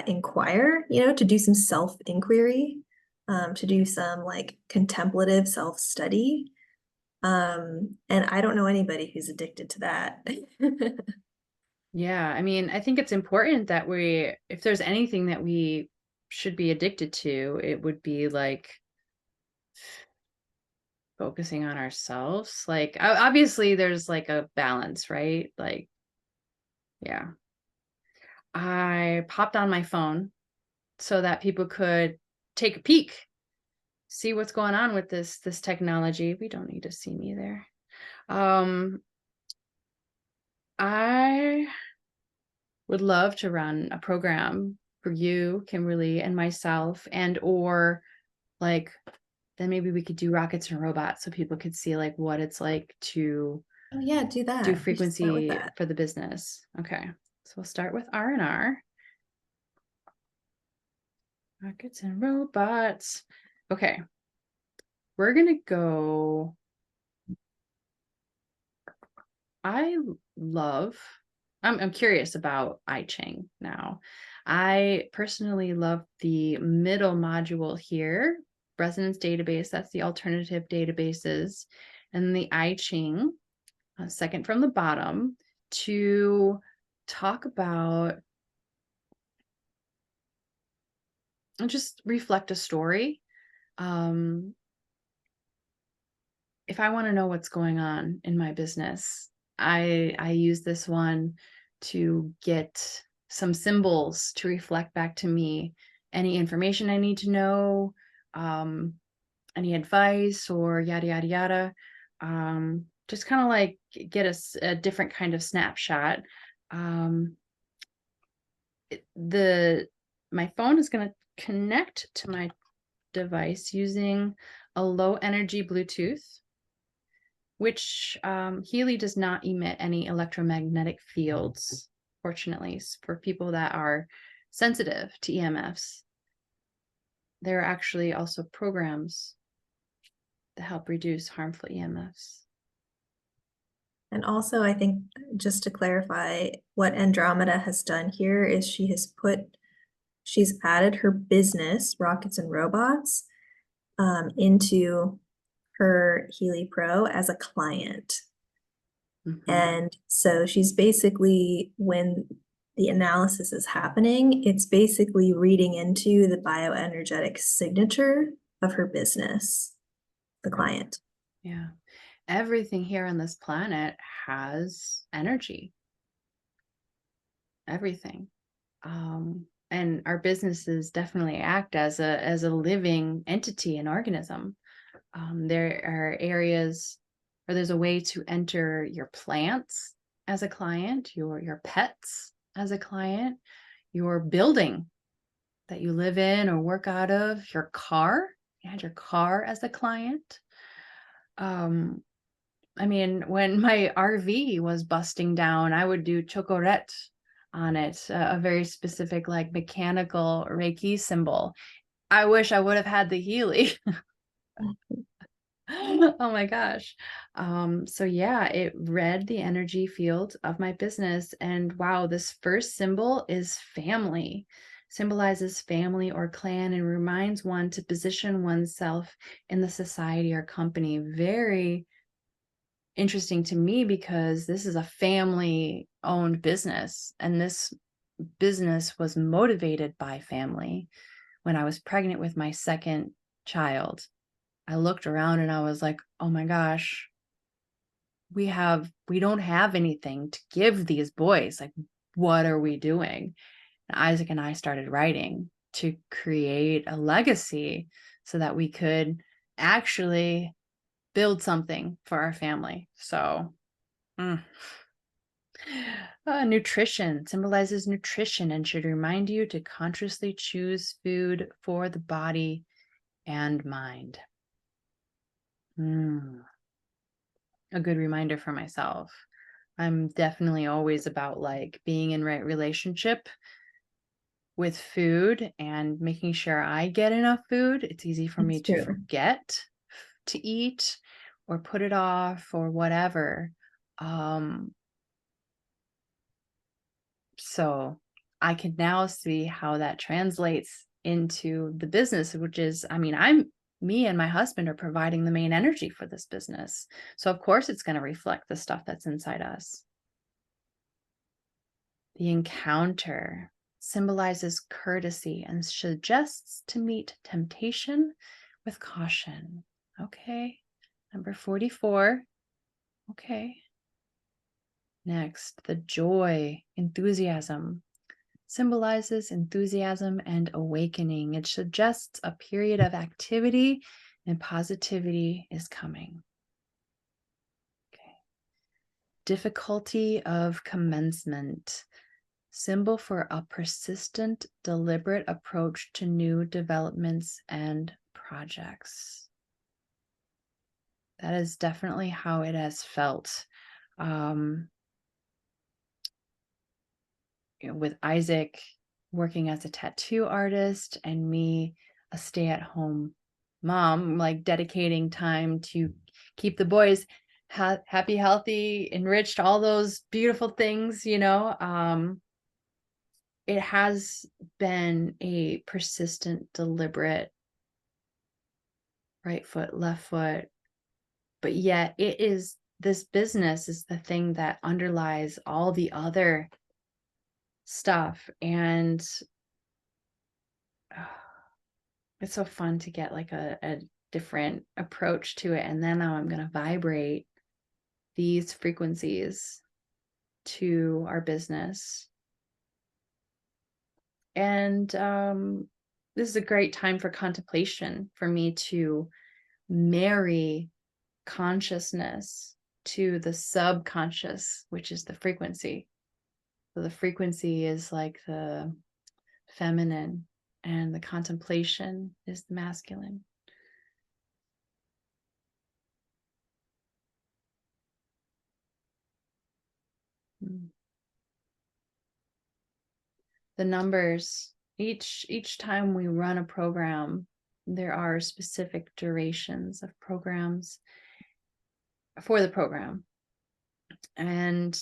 inquire, to do some self-inquiry, to do some like contemplative self-study. And I don't know anybody who's addicted to that. Yeah, I mean, I think it's important that if there's anything that we should be addicted to, it would be like focusing on ourselves. Like, obviously, there's like a balance, right? Like, yeah. I popped on my phone so that people could take a peek, see what's going on with this technology. We don't need to see me there. Um, I would love to run a program for you, Kimberly, and myself, and or like then maybe we could do rockets and robots so people could see like what it's like to Oh yeah, do do that. We should start with frequency that. for the business. Okay. So we'll start with R&R. Rockets and robots. Okay. We're going to go. I love, I'm curious about I Ching now. I personally love the middle module here, resonance database. That's the alternative databases. And the I Ching, second from the bottom, to talk about and just reflect a story. If I want to know what's going on in my business, I use this one to get some symbols to reflect back to me any information I need to know, any advice or yada yada yada. Just kind of like get a different kind of snapshot. Um, my phone is going to connect to my device using a low energy Bluetooth, which Healy does not emit any electromagnetic fields, fortunately, for people that are sensitive to EMFs. There are actually also programs that help reduce harmful EMFs. And also, I think just to clarify, what Andromeda has done here is she's added her business, Rockets and Robots, into her Healy Pro as a client. Mm-hmm. And so she's basically, when the analysis is happening, it's basically reading into the bioenergetic signature of her business, the client. Yeah. Everything here on this planet has energy. Everything. And our businesses definitely act as a living entity and organism. There are areas or there's a way to enter your plants as a client, your pets as a client, your building that you live in or work out of, your car, you had your car as a client. I mean, when my RV was busting down, I would do chocorette on it, a very specific, like, mechanical Reiki symbol. I wish I would have had the Healy. Oh my gosh. So yeah, it read the energy field of my business. And wow, this first symbol is family, symbolizes family or clan, and reminds one to position oneself in the society or company. Very interesting to me because this is a family owned business, and this business was motivated by family. When I was pregnant with my second child, I looked around and I was like, oh my gosh, we don't have anything to give these boys. Like, what are we doing? And Isaac and I started writing to create a legacy so that we could actually build something for our family. So nutrition symbolizes nutrition and should remind you to consciously choose food for the body and mind. A good reminder for myself. I'm definitely always about like being in right relationship with food and making sure I get enough food. It's easy for me It's to true. forget to eat or put it off or whatever. So I can now see how that translates into the business, which is, I mean, me and my husband are providing the main energy for this business. So of course it's going to reflect the stuff that's inside us. The encounter symbolizes courtesy and suggests to meet temptation with caution. Okay. Number 44. Okay. Next, the joy, enthusiasm symbolizes enthusiasm and awakening. It suggests a period of activity and positivity is coming. Okay. Difficulty of commencement, symbol for a persistent, deliberate approach to new developments and projects. That is definitely how it has felt. With Isaac working as a tattoo artist and me a stay-at-home mom, like dedicating time to keep the boys happy, healthy, enriched, all those beautiful things, it has been a persistent, deliberate right foot, left foot, but yet this business is the thing that underlies all the other stuff. And it's so fun to get like a different approach to it. And then now I'm going to vibrate these frequencies to our business. And this is a great time for contemplation for me to marry consciousness to the subconscious, which is the frequency. So the frequency is like the feminine, and the contemplation is the masculine. The numbers, each time we run a program, there are specific durations of programs for the program. And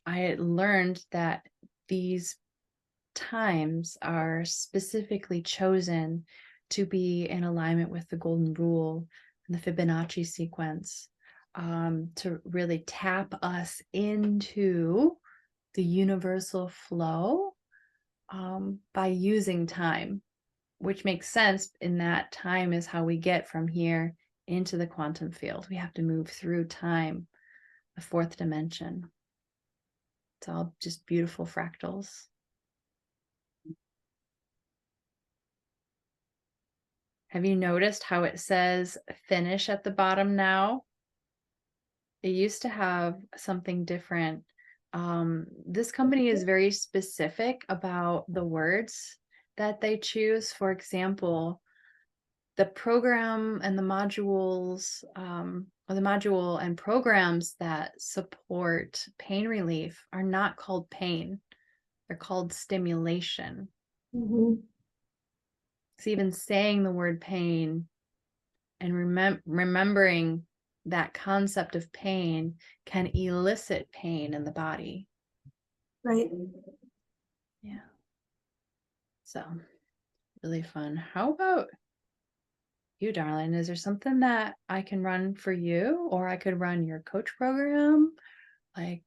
I learned that these times are specifically chosen to be in alignment with the golden rule and the Fibonacci sequence, to really tap us into the universal flow, by using time, which makes sense in that time is how we get from here into the quantum field. We have to move through time, the fourth dimension. It's all just beautiful fractals. Have you noticed how it says finish at the bottom now? It used to have something different. This company is very specific about the words that they choose. For example, the program and the modules, or the module and programs that support pain relief are not called pain. They're called stimulation. Mhm. So even saying the word pain and remembering that concept of pain can elicit pain in the body. Right. Yeah. So really fun. How about you, darling? Is there something that I can run for you, or I could run your coach program? Like,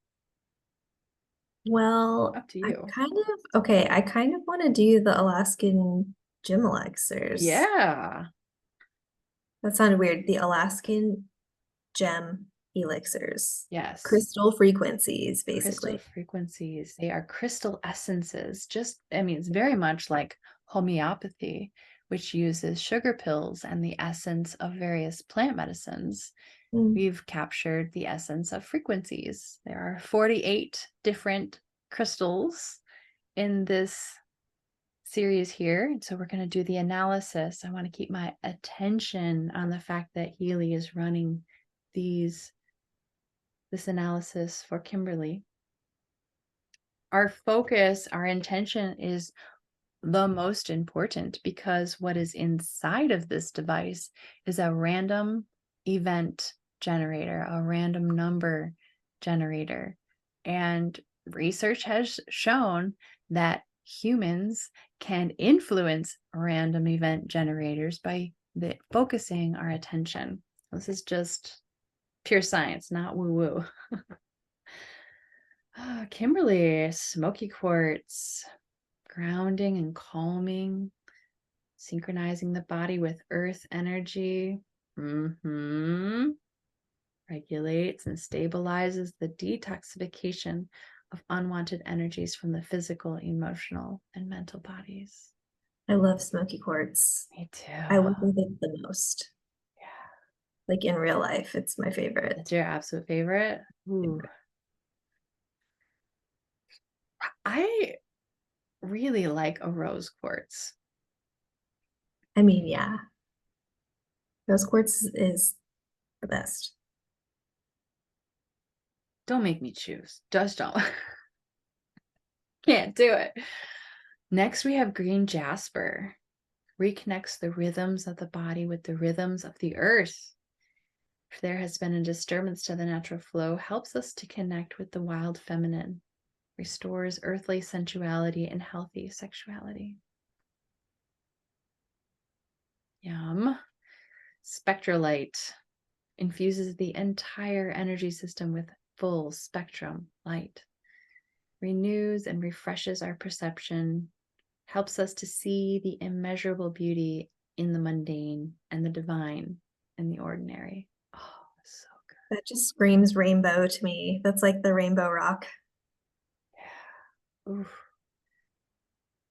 Well, up to you. I kind of want to do the Alaskan gym elixirs. Yeah. That sounded weird. The Alaskan gem elixirs. Yes. Crystal frequencies, Crystal basically. frequencies. They are crystal essences. Just, I mean, it's very much like homeopathy, which uses sugar pills and the essence of various plant medicines. Mm. We've captured the essence of frequencies. There are 48 different crystals in this series here. And so we're going to do the analysis. I want to keep my attention on the fact that Healy is running this analysis for Kimberly. Our focus, our intention is the most important, because what is inside of this device is a random event generator, a random number generator. And research has shown that humans can influence random event generators by focusing our attention. This is just pure science, not woo-woo. Kimberly, smoky quartz, grounding and calming, synchronizing the body with earth energy. Regulates and stabilizes the detoxification of unwanted energies from the physical, emotional, and mental bodies. I love smoky quartz. Me too. I work with it the most. Yeah. Like in real life, it's my favorite. That's your absolute favorite? Ooh. I really like a rose quartz. I mean, yeah. Rose quartz is the best. Don't make me choose. Just don't. Can't do it. Next, we have green jasper. Reconnects the rhythms of the body with the rhythms of the earth. If there has been a disturbance to the natural flow, helps us to connect with the wild feminine, restores earthly sensuality and healthy sexuality. Yum. Spectralite infuses the entire energy system with full spectrum light, renews and refreshes our perception, helps us to see the immeasurable beauty in the mundane and the divine in the ordinary. Oh, so good. That just screams rainbow to me. That's like the rainbow rock. Yeah. Oof.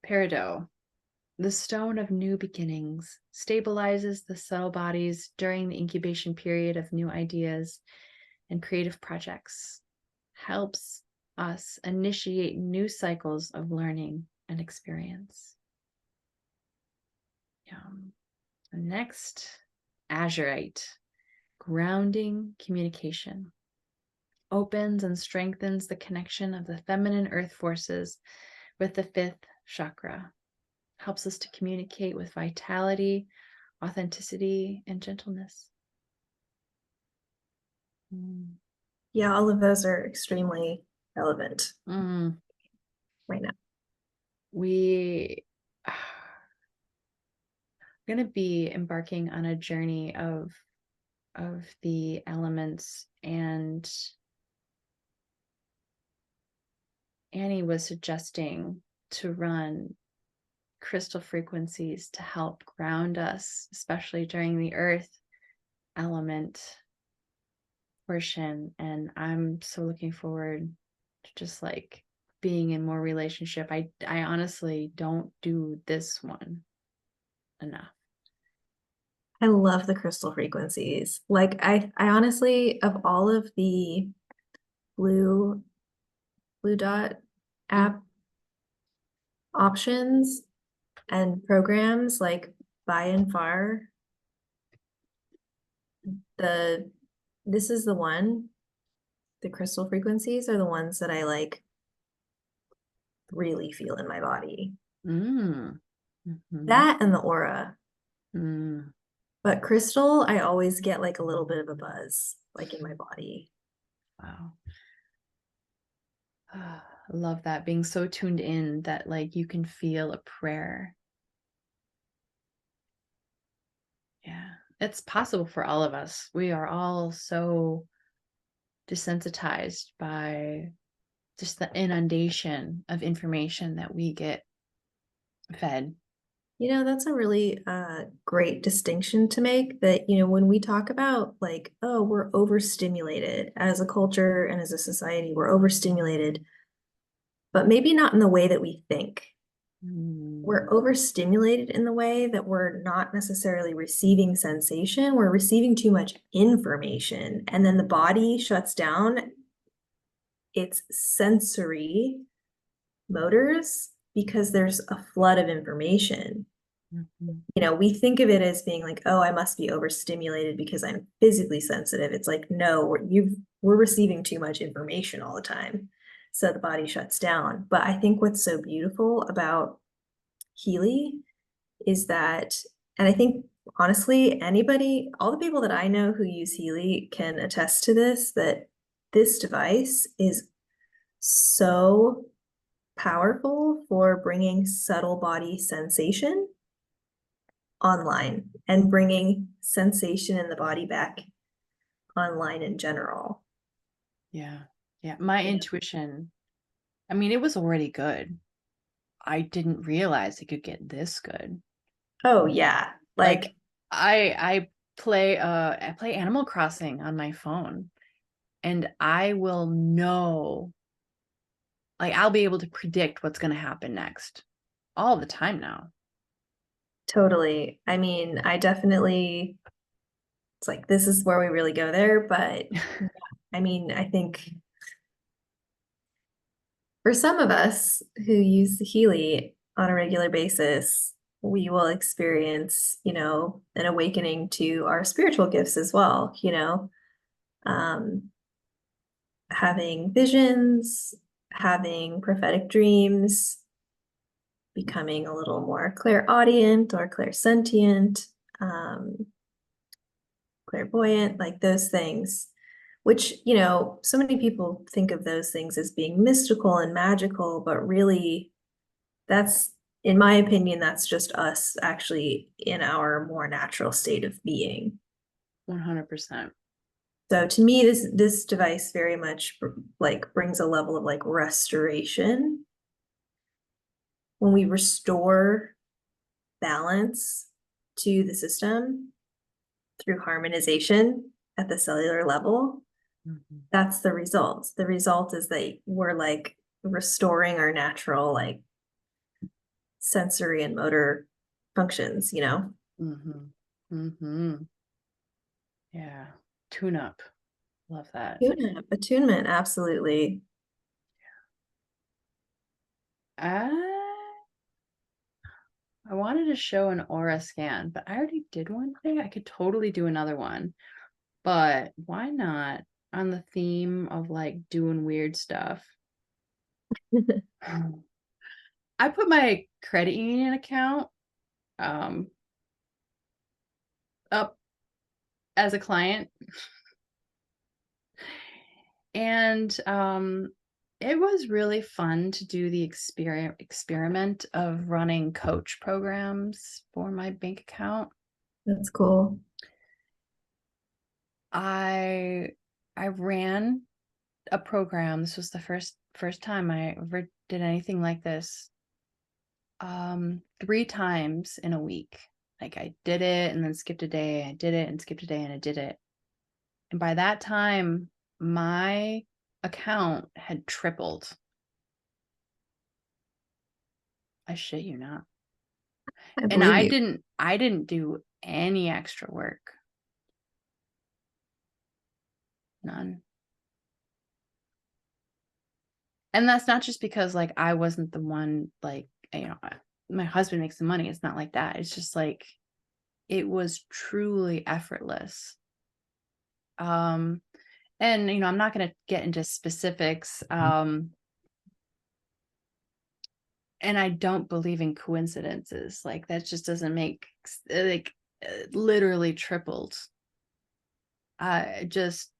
Peridot, the stone of new beginnings, stabilizes the cell bodies during the incubation period of new ideas and creative projects, helps us initiate new cycles of learning and experience. Next, azurite, grounding communication, opens and strengthens the connection of the feminine earth forces with the fifth chakra, helps us to communicate with vitality, authenticity, and gentleness. Yeah, all of those are extremely relevant right now. We are going to be embarking on a journey of the elements, and Annie was suggesting to run crystal frequencies to help ground us, especially during the earth element portion. And I'm so looking forward to just like being in more relationship. I honestly don't do this one enough. I love the crystal frequencies. Like I honestly, of all of the blue blue dot Mm. app options and programs, like by and far, the this is the one, the crystal frequencies are the ones that I like really feel in my body. Mm. Mhm. That and the aura. Mm. But crystal, I always get like a little bit of a buzz, like in my body. Wow. I love that, being so tuned in that like you can feel a prayer. Yeah. It's possible for all of us. We are all so desensitized by just the inundation of information that we get fed. You know, that's a really great distinction to make that, when we talk about like, oh, we're overstimulated as a culture and as a society, we're overstimulated, but maybe not in the way that we think. Mm. We're overstimulated in the way that we're not necessarily receiving sensation, we're receiving too much information, and then the body shuts down its sensory motors because there's a flood of information. Mhm. We think of it as being like, oh, I must be overstimulated because I'm physically sensitive. It's like, no, we're receiving too much information all the time. So the body shuts down. But I think what's so beautiful about Healy is that, and I think honestly, anybody, all the people that I know who use Healy can attest to this, that this device is so powerful for bringing subtle body sensation online and bringing sensation in the body back online in general. Yeah. Yeah. My You know? intuition, I mean, it was already good. I didn't realize it could get this good. Oh yeah. Like Like I play Animal Crossing on my phone, and I will know, like I'll be able to predict what's going to happen next all the time now. totally. I mean, I definitely, it's like this is where we really go there, but yeah, I mean, I think for some of us who use the Healy on a regular basis, we will experience, an awakening to our spiritual gifts as well, um, having visions, having prophetic dreams, becoming a little more clairaudient or clairsentient, um, clairvoyant, like those things, which, so many people think of those things as being mystical and magical, but really, that's, in my opinion, that's just us actually in our more natural state of being. 100%. So to me, this device very much like brings a level of like restoration when we restore balance to the system through harmonization at the cellular level. Mhm. That's the result. The result is that we're like restoring our natural like sensory and motor functions. Mhm. Mhm. Yeah. Tune up. Love that. Attunement, absolutely. I I wanted to show an aura scan, but I already did one thing. I could totally do another one. But why not on the theme of like doing weird stuff? I put my credit union account um up as a client, and it was really fun to do the experiment of running coach programs for my bank account. That's cool. I I ran a program. This was the first time I ever did anything like this. 3 times in a week. Like I did it and then skipped a day. I did it and skipped a day and I did it. And by that time, my account had tripled. I shit you not. I And believe you. I didn't do any extra work. None. And that's not just because like I wasn't the one, like, my husband makes the money. It's not like that. It's just like it was truly effortless. Um and I'm not going to get into specifics. And I don't believe in coincidences. Like that just doesn't make like literally tripled. Just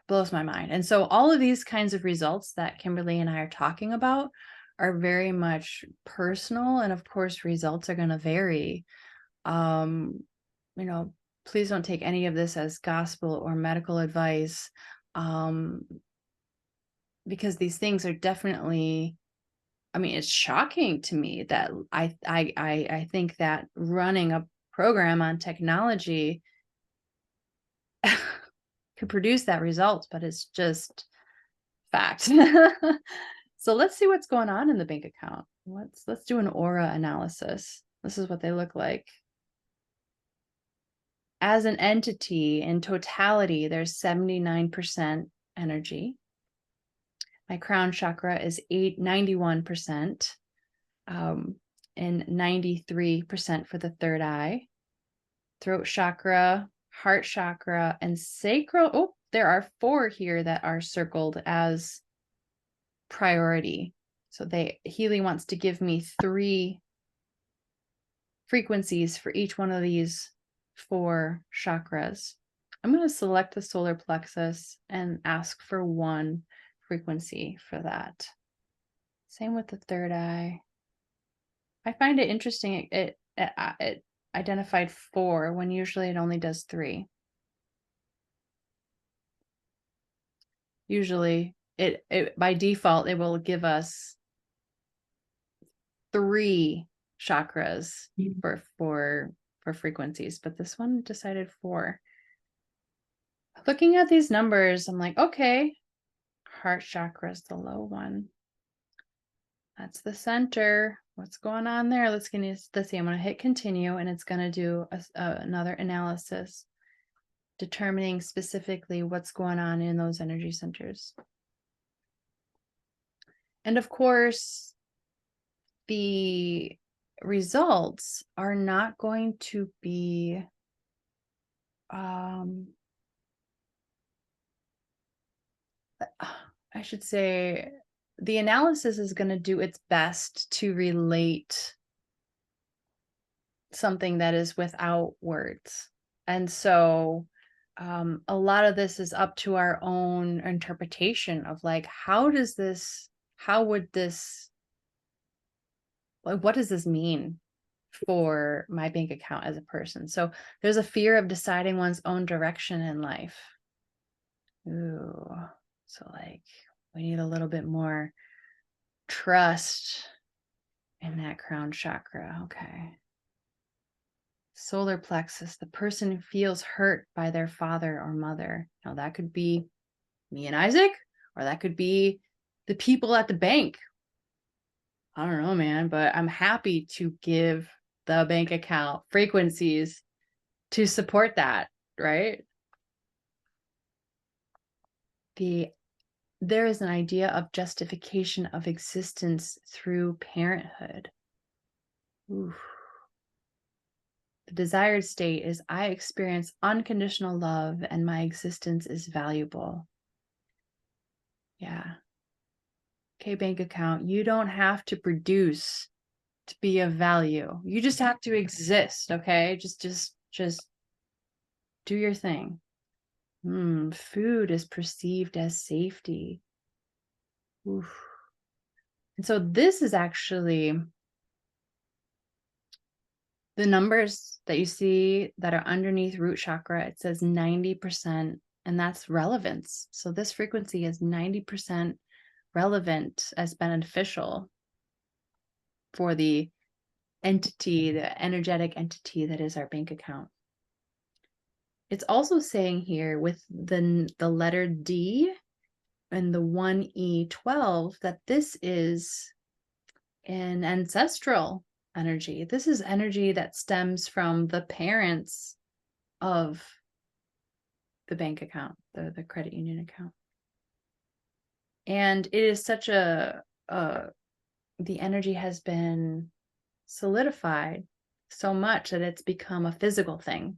blows my mind. And so all of these kinds of results that Kimberly and I are talking about are very much personal, and of course results are going to vary. um Please don't take any of this as gospel or medical advice, um because these things are definitely, I mean, it's shocking to me that I think that running a program on technology could produce that result, but it's just fact. So let's see what's going on in the bank account. Let's do an aura analysis. This is what they look like. As an entity in totality, there's 79% energy. My crown chakra is 91%, and 93% for the third eye. Throat chakra, heart chakra, and sacral. Oh, there are 4 here that are circled as priority. So Healy wants to give me 3 frequencies for each one of these 4 chakras. I'm going to select the solar plexus and ask for 1 frequency for that. Same with the third eye. I find it interesting. It identified 4 when usually it only does 3. Usually it by default, it will give us 3 chakras for frequencies, but this one decided 4. Looking at these numbers, I'm like, okay, heart chakra is the low one. That's the center. What's going on there? Let's see. I'm going to hit continue, and it's going to do another analysis determining specifically what's going on in those energy centers. And of course, the results are not going to be I should say the analysis is going to do its best to relate something that is without words. And so a lot of this is up to our own interpretation of like, what does this mean for my bank account as a person? So there's a fear of deciding one's own direction in life. Ooh, so like we need a little bit more trust in that crown chakra. Okay. Solar plexus, the person who feels hurt by their father or mother. Now that could be me and Isaac, or that could be the people at the bank. I don't know, man, but I'm happy to give the bank account frequencies to support that, right? There is an idea of justification of existence through parenthood. Oof. The desired state is I experience unconditional love and my existence is valuable. Yeah. Okay, bank account, you don't have to produce to be of value. You just have to exist, okay? Just do your thing. Food is perceived as safety. Oof. And so this is actually the numbers that you see that are underneath root chakra. It says 90%, and that's relevance. So this frequency is 90% relevant as beneficial for the entity, the energetic entity that is our bank account. It's also saying here with the letter D and the 1E12 that this is an ancestral energy. This is energy that stems from the parents of the bank account, the credit union account. And it is such the energy has been solidified so much that it's become a physical thing.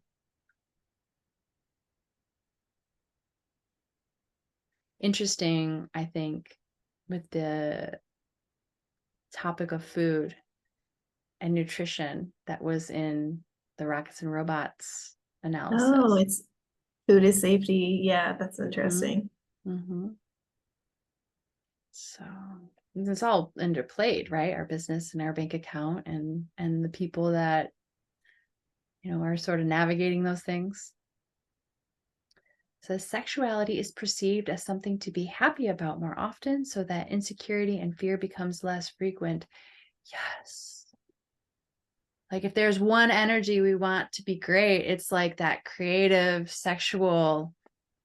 Interesting, I think, with the topic of food and nutrition that was in the Rockets and Robots Oh, analysis. it's food is safety. Yeah, that's Mm-hmm. interesting. Mm-hmm. So it's all interplayed, right? Our business and our bank account and the people that, are sort of navigating those things. So sexuality is perceived as something to be happy about more often so that insecurity and fear becomes less frequent. Yes. Like if there's one energy we want to be great, it's like that creative sexual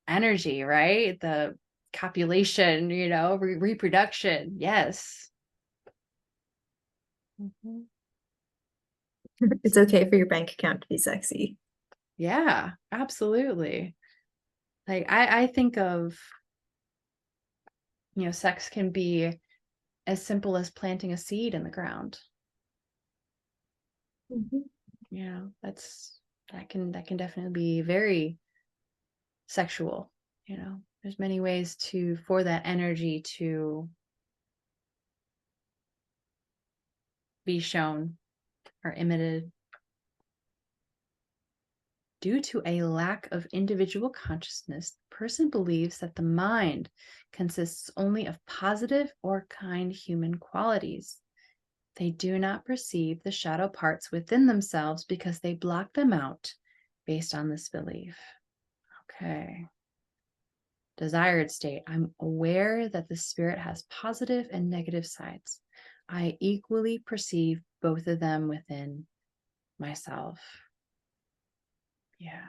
energy, right? The copulation, reproduction. Yes. Mhm. It's okay for your bank account to be sexy. Yeah, absolutely. Like I think of, sex can be as simple as planting a seed in the ground. Mhm. That can definitely be very sexual. There's many ways for that energy to be shown or emitted. Due to a lack of individual consciousness, the person believes that the mind consists only of positive or kind human qualities. They do not perceive the shadow parts within themselves because they block them out based on this belief. Okay. Desired state. I'm aware that the spirit has positive and negative sides. I equally perceive both of them within myself. Yeah.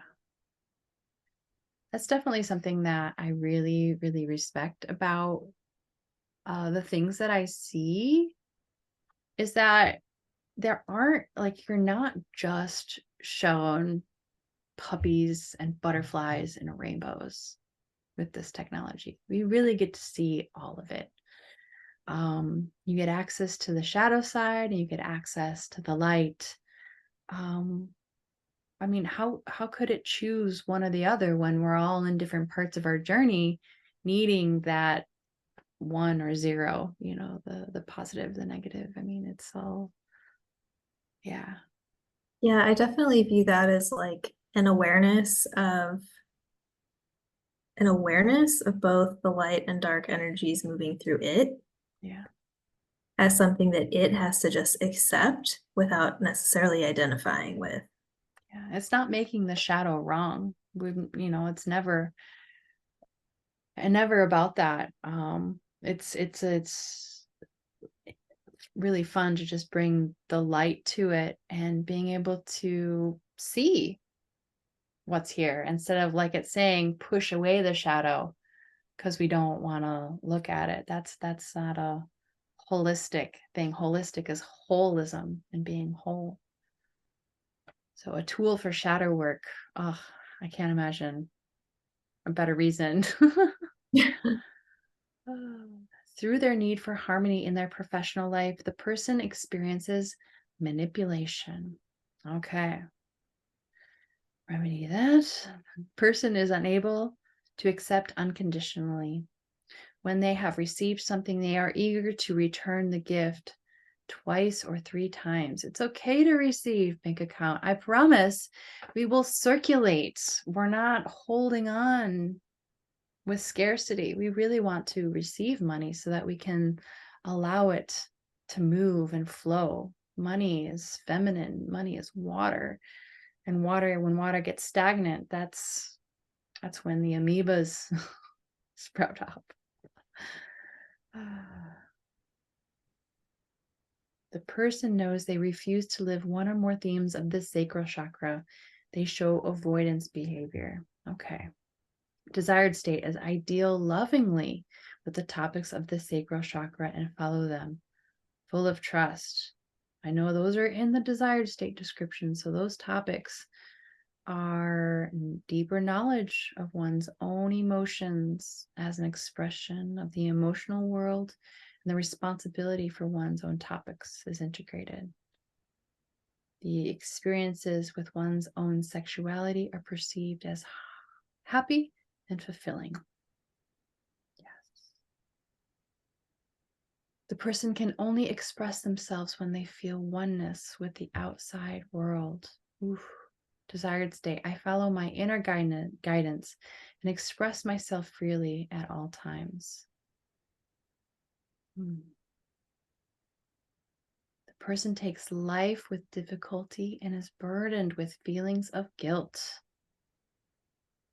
That's definitely something that I really, really respect about the things that I see is that there aren't like you're not just shown puppies and butterflies and rainbows with this technology. We really get to see all of it. You get access to the shadow side and you get access to the light. Um, I mean, how could it choose one or the other when we're all in different parts of our journey, needing that one or zero, the positive, the negative. I mean, it's all, yeah. Yeah, I definitely view that as like an awareness of both the light and dark energies moving through it Yeah. as something that it has to just accept without necessarily identifying with. Yeah. It's not making the shadow wrong. It's never about that. It's really fun to just bring the light to it and being able to see what's here instead of like it's saying push away the shadow because we don't want to look at it. That's not a holistic thing. Holistic is holism and being whole. So a tool for shadow work. Oh, I can't imagine a better reason. Through their need for harmony in their professional life, the person experiences manipulation. Okay. Remedy that. Person is unable to accept unconditionally. When they have received something, they are eager to return the gift twice or three times. It's okay to receive, bank account. I promise we will circulate. We're not holding on with scarcity. We really want to receive money so that we can allow it to move and flow. Money is feminine, money is water. And when water gets stagnant, that's when the amoebas sprout up. The person knows they refuse to live one or more themes of the sacral chakra. They show avoidance behavior. Okay. Desired state is ideal lovingly with the topics of the sacral chakra and follow them, full of trust. I know those are in the desired state description. So those topics are deeper knowledge of one's own emotions as an expression of the emotional world, and the responsibility for one's own topics is integrated. The experiences with one's own sexuality are perceived as happy and fulfilling. Yes. The person can only express themselves when they feel oneness with the outside world. Oof. Desired state. I follow my inner guidance and express myself freely at all times. The person takes life with difficulty and is burdened with feelings of guilt.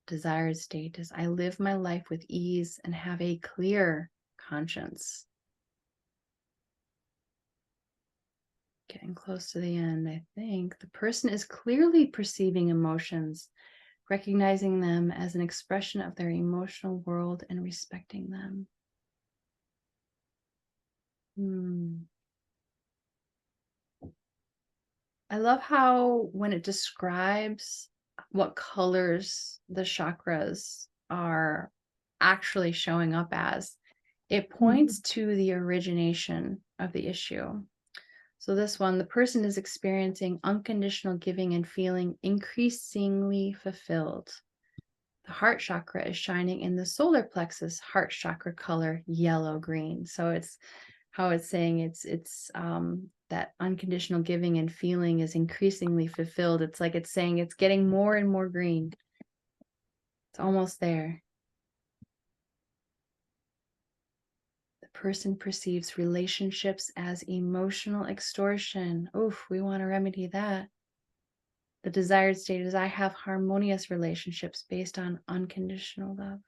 Desired state is I live my life with ease and have a clear conscience. Getting close to the end, I think. The person is clearly perceiving emotions, recognizing them as an expression of their emotional world and respecting them. I love how when it describes what colors the chakras are actually showing up as, it points to the origination of the issue. So this one, the person is experiencing unconditional giving and feeling increasingly fulfilled. The heart chakra is shining in the solar plexus heart chakra color, yellow-green. So it's how it's saying it's that unconditional giving and feeling is increasingly fulfilled. It's like it's saying it's getting more and more green. It's almost there. The person perceives relationships as emotional extortion. Oof, we want to remedy that. The desired state is I have harmonious relationships based on unconditional love.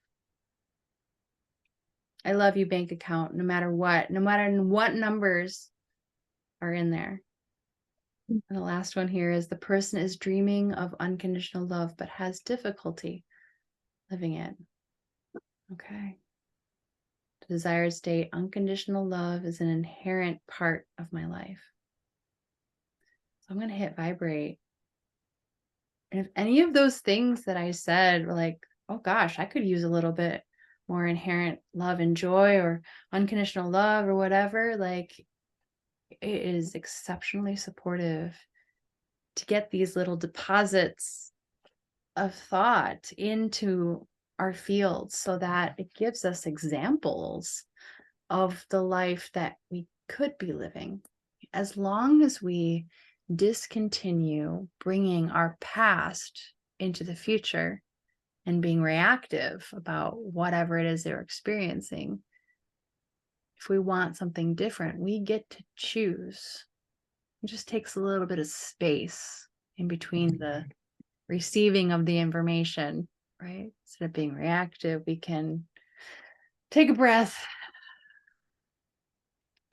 I love you, bank account, no matter what numbers are in there. And the last one here is the person is dreaming of unconditional love, but has difficulty living it. Okay. The desired state, unconditional love is an inherent part of my life. So I'm going to hit vibrate. And if any of those things that I said were like, oh gosh, I could use a little bit more inherent love and joy or unconditional love or whatever, like it is exceptionally supportive to get these little deposits of thought into our fields so that it gives us examples of the life that we could be living. As long as we discontinue bringing our past into the future and being reactive about whatever it is they're experiencing, if we want something different, we get to choose. It just takes a little bit of space in between the receiving of the information, right? Instead of being reactive, we can take a breath,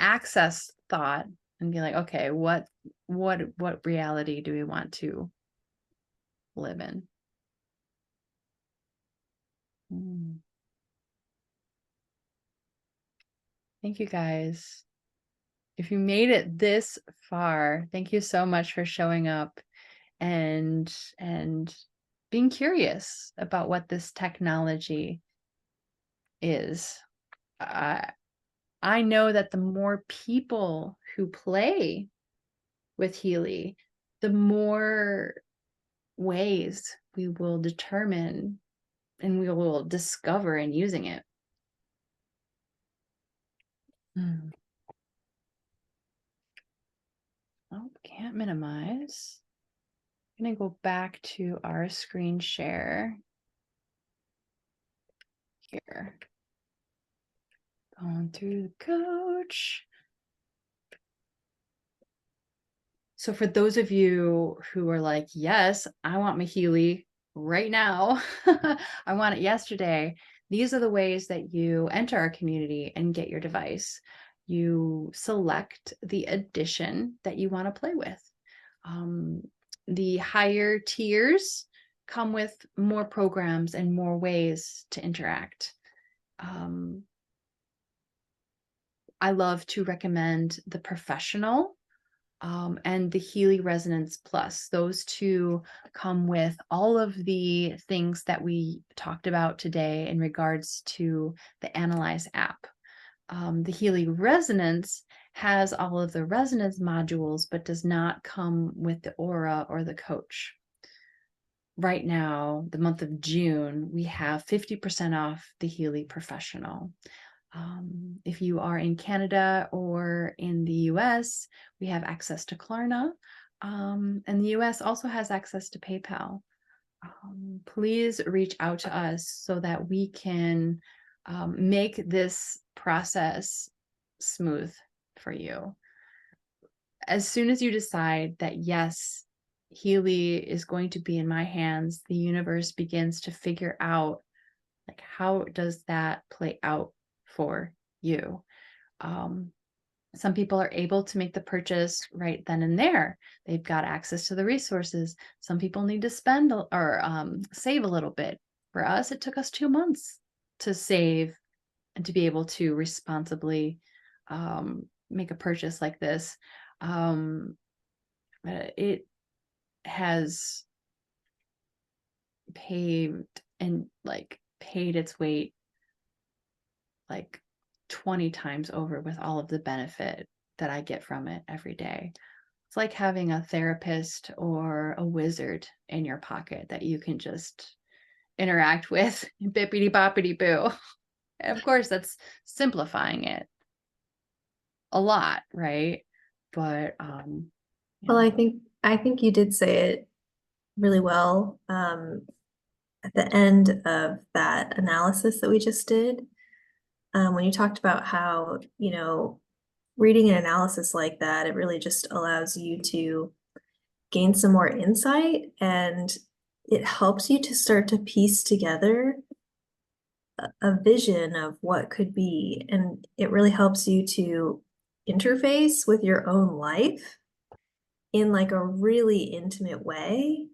access thought, and be like, okay, what reality do we want to live in? Thank you guys. If you made it this far, thank you so much for showing up and being curious about what this technology is. I know that the more people who play with Healy, the more ways we will determine and we will discover in using it. Oh, can't minimize. I'm going to go back to our screen share here. Going through the coach. So for those of you who are like, yes, I want my Healy right now. I want it yesterday. These are the ways that you enter our community and get your device. You select the edition that you want to play with. The higher tiers come with more programs and more ways to interact. I love to recommend the professional and the Healy Resonance Plus. Those two come with all of the things that we talked about today in regards to the Analyse app. The Healy Resonance has all of the resonance modules, but does not come with the aura or the coach. Right now, the month of June, we have 50% off the Healy Professional. If you are in Canada or in the US, we have access to Klarna, and the US also has access to PayPal. Please reach out to us so that we can make this process smooth for you. As soon as you decide that, yes, Healy is going to be in my hands, the universe begins to figure out, like, how does that play out for you? Some people are able to make the purchase right then and there. They've got access to the resources. Some people need to spend or save a little bit. For us, it took us 2 months to save and to be able to responsibly make a purchase like this. It has paved and paid its weight like 20 times over with all of the benefit that I get from it every day. It's like having a therapist or a wizard in your pocket that you can just interact with, bippity boppity boo. And of course, that's simplifying it a lot, right? But Well, I think you did say it really well. At the end of that analysis that we just did, when you talked about how, reading an analysis like that, it really just allows you to gain some more insight, and it helps you to start to piece together a vision of what could be. And it really helps you to interface with your own life in like a really intimate way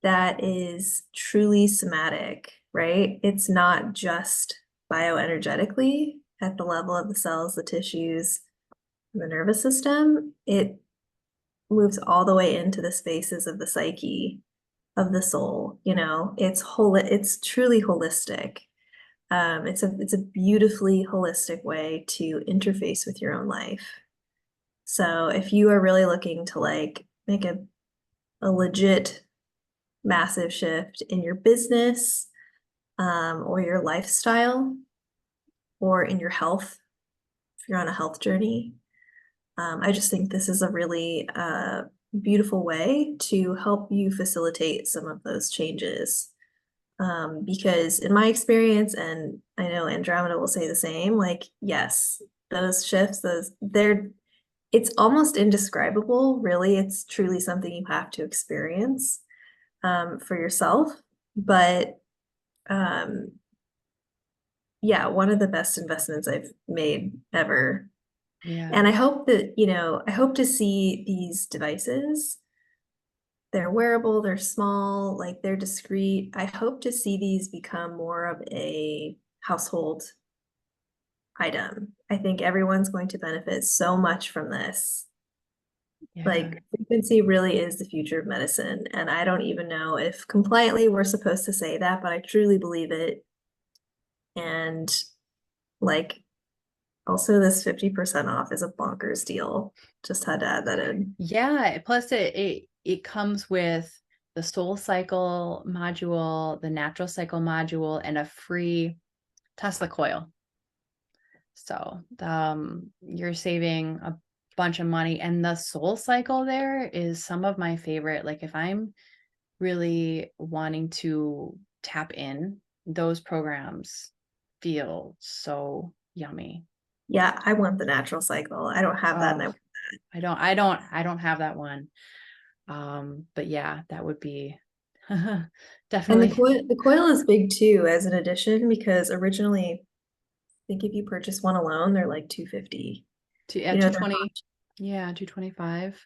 that is truly somatic, right? It's not just bioenergetically at the level of the cells, the tissues, the nervous system. It moves all the way into the spaces of the psyche, of the soul. It's truly holistic. It's a beautifully holistic way to interface with your own life. So if you are really looking to like make a legit massive shift in your business, or your lifestyle, or in your health, if you're on a health journey, I just think this is a really beautiful way to help you facilitate some of those changes. Because in my experience, and I know Andromeda will say the same, like, yes, those shifts, it's almost indescribable, really. It's truly something you have to experience for yourself. But yeah, one of the best investments I've made ever. yeah. And I hope that, I hope to see these devices. They're wearable, they're small, like they're discreet. I hope to see these become more of a household item. I think everyone's going to benefit so much from this. Yeah. Like frequency really is the future of medicine. And I don't even know if compliantly we're supposed to say that, but I truly believe it. And like also this 50% off is a bonkers deal. Just had to add that in. Yeah, plus it comes with the Soul Cycle module, the Natural Cycle module, and a free Tesla coil. So you're saving a bunch of money. And the Soul Cycle there is some of my favorite. Like if I'm really wanting to tap in, those programs feel so yummy. Yeah, I want the natural cycle. I don't have that. And Oh, I don't have that one. But yeah, that would be and definitely the coil is big too as an addition, because originally, I think if you purchase one alone, they're like 250. yeah, 220. Yeah, 225.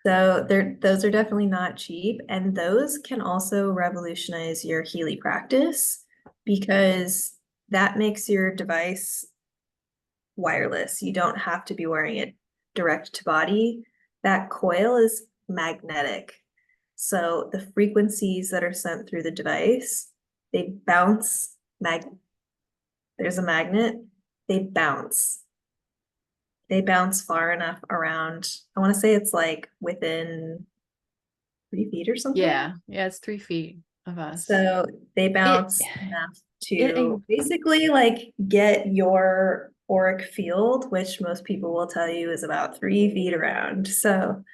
So those are definitely not cheap. And those can also revolutionize your Healy practice, because that makes your device wireless. You don't have to be wearing it direct to body. that coil is magnetic. So the frequencies that are sent through the device, they bounce there's a magnet, they bounce. They bounce far enough around. I want to say it's like within 3 feet or something. Yeah. Yeah. It's 3 feet of us. So they It, bounce enough it, to basically like get your auric field, which most people will tell you is about 3 feet around. So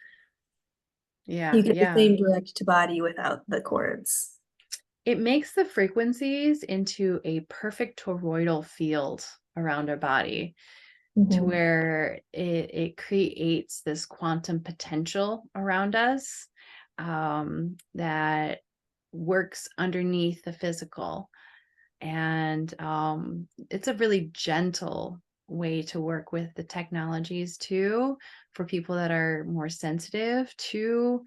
you yeah. get the Yeah. same direct to body without the cords. It makes the frequencies into a perfect toroidal field around our body, to Mhm. where it creates this quantum potential around us, that works underneath the physical. And it's a really gentle way to work with the technologies too, for people that are more sensitive to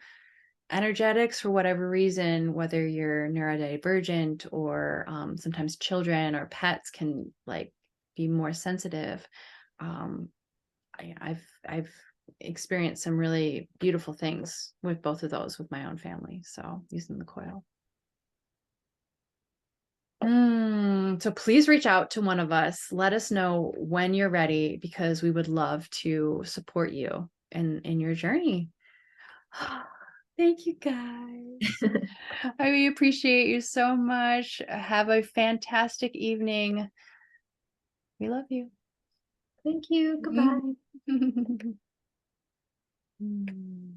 energetics for whatever reason, whether you're neurodivergent or sometimes children or pets can like be more sensitive. um, I've experienced some really beautiful things with both of those with my own family, so using the coil. So please reach out to one of us. Let us know when you're ready, because we would love to support you in your journey. Thank you guys. I really appreciate you so much. Have a fantastic evening. We love you. Thank you. Goodbye. Mm.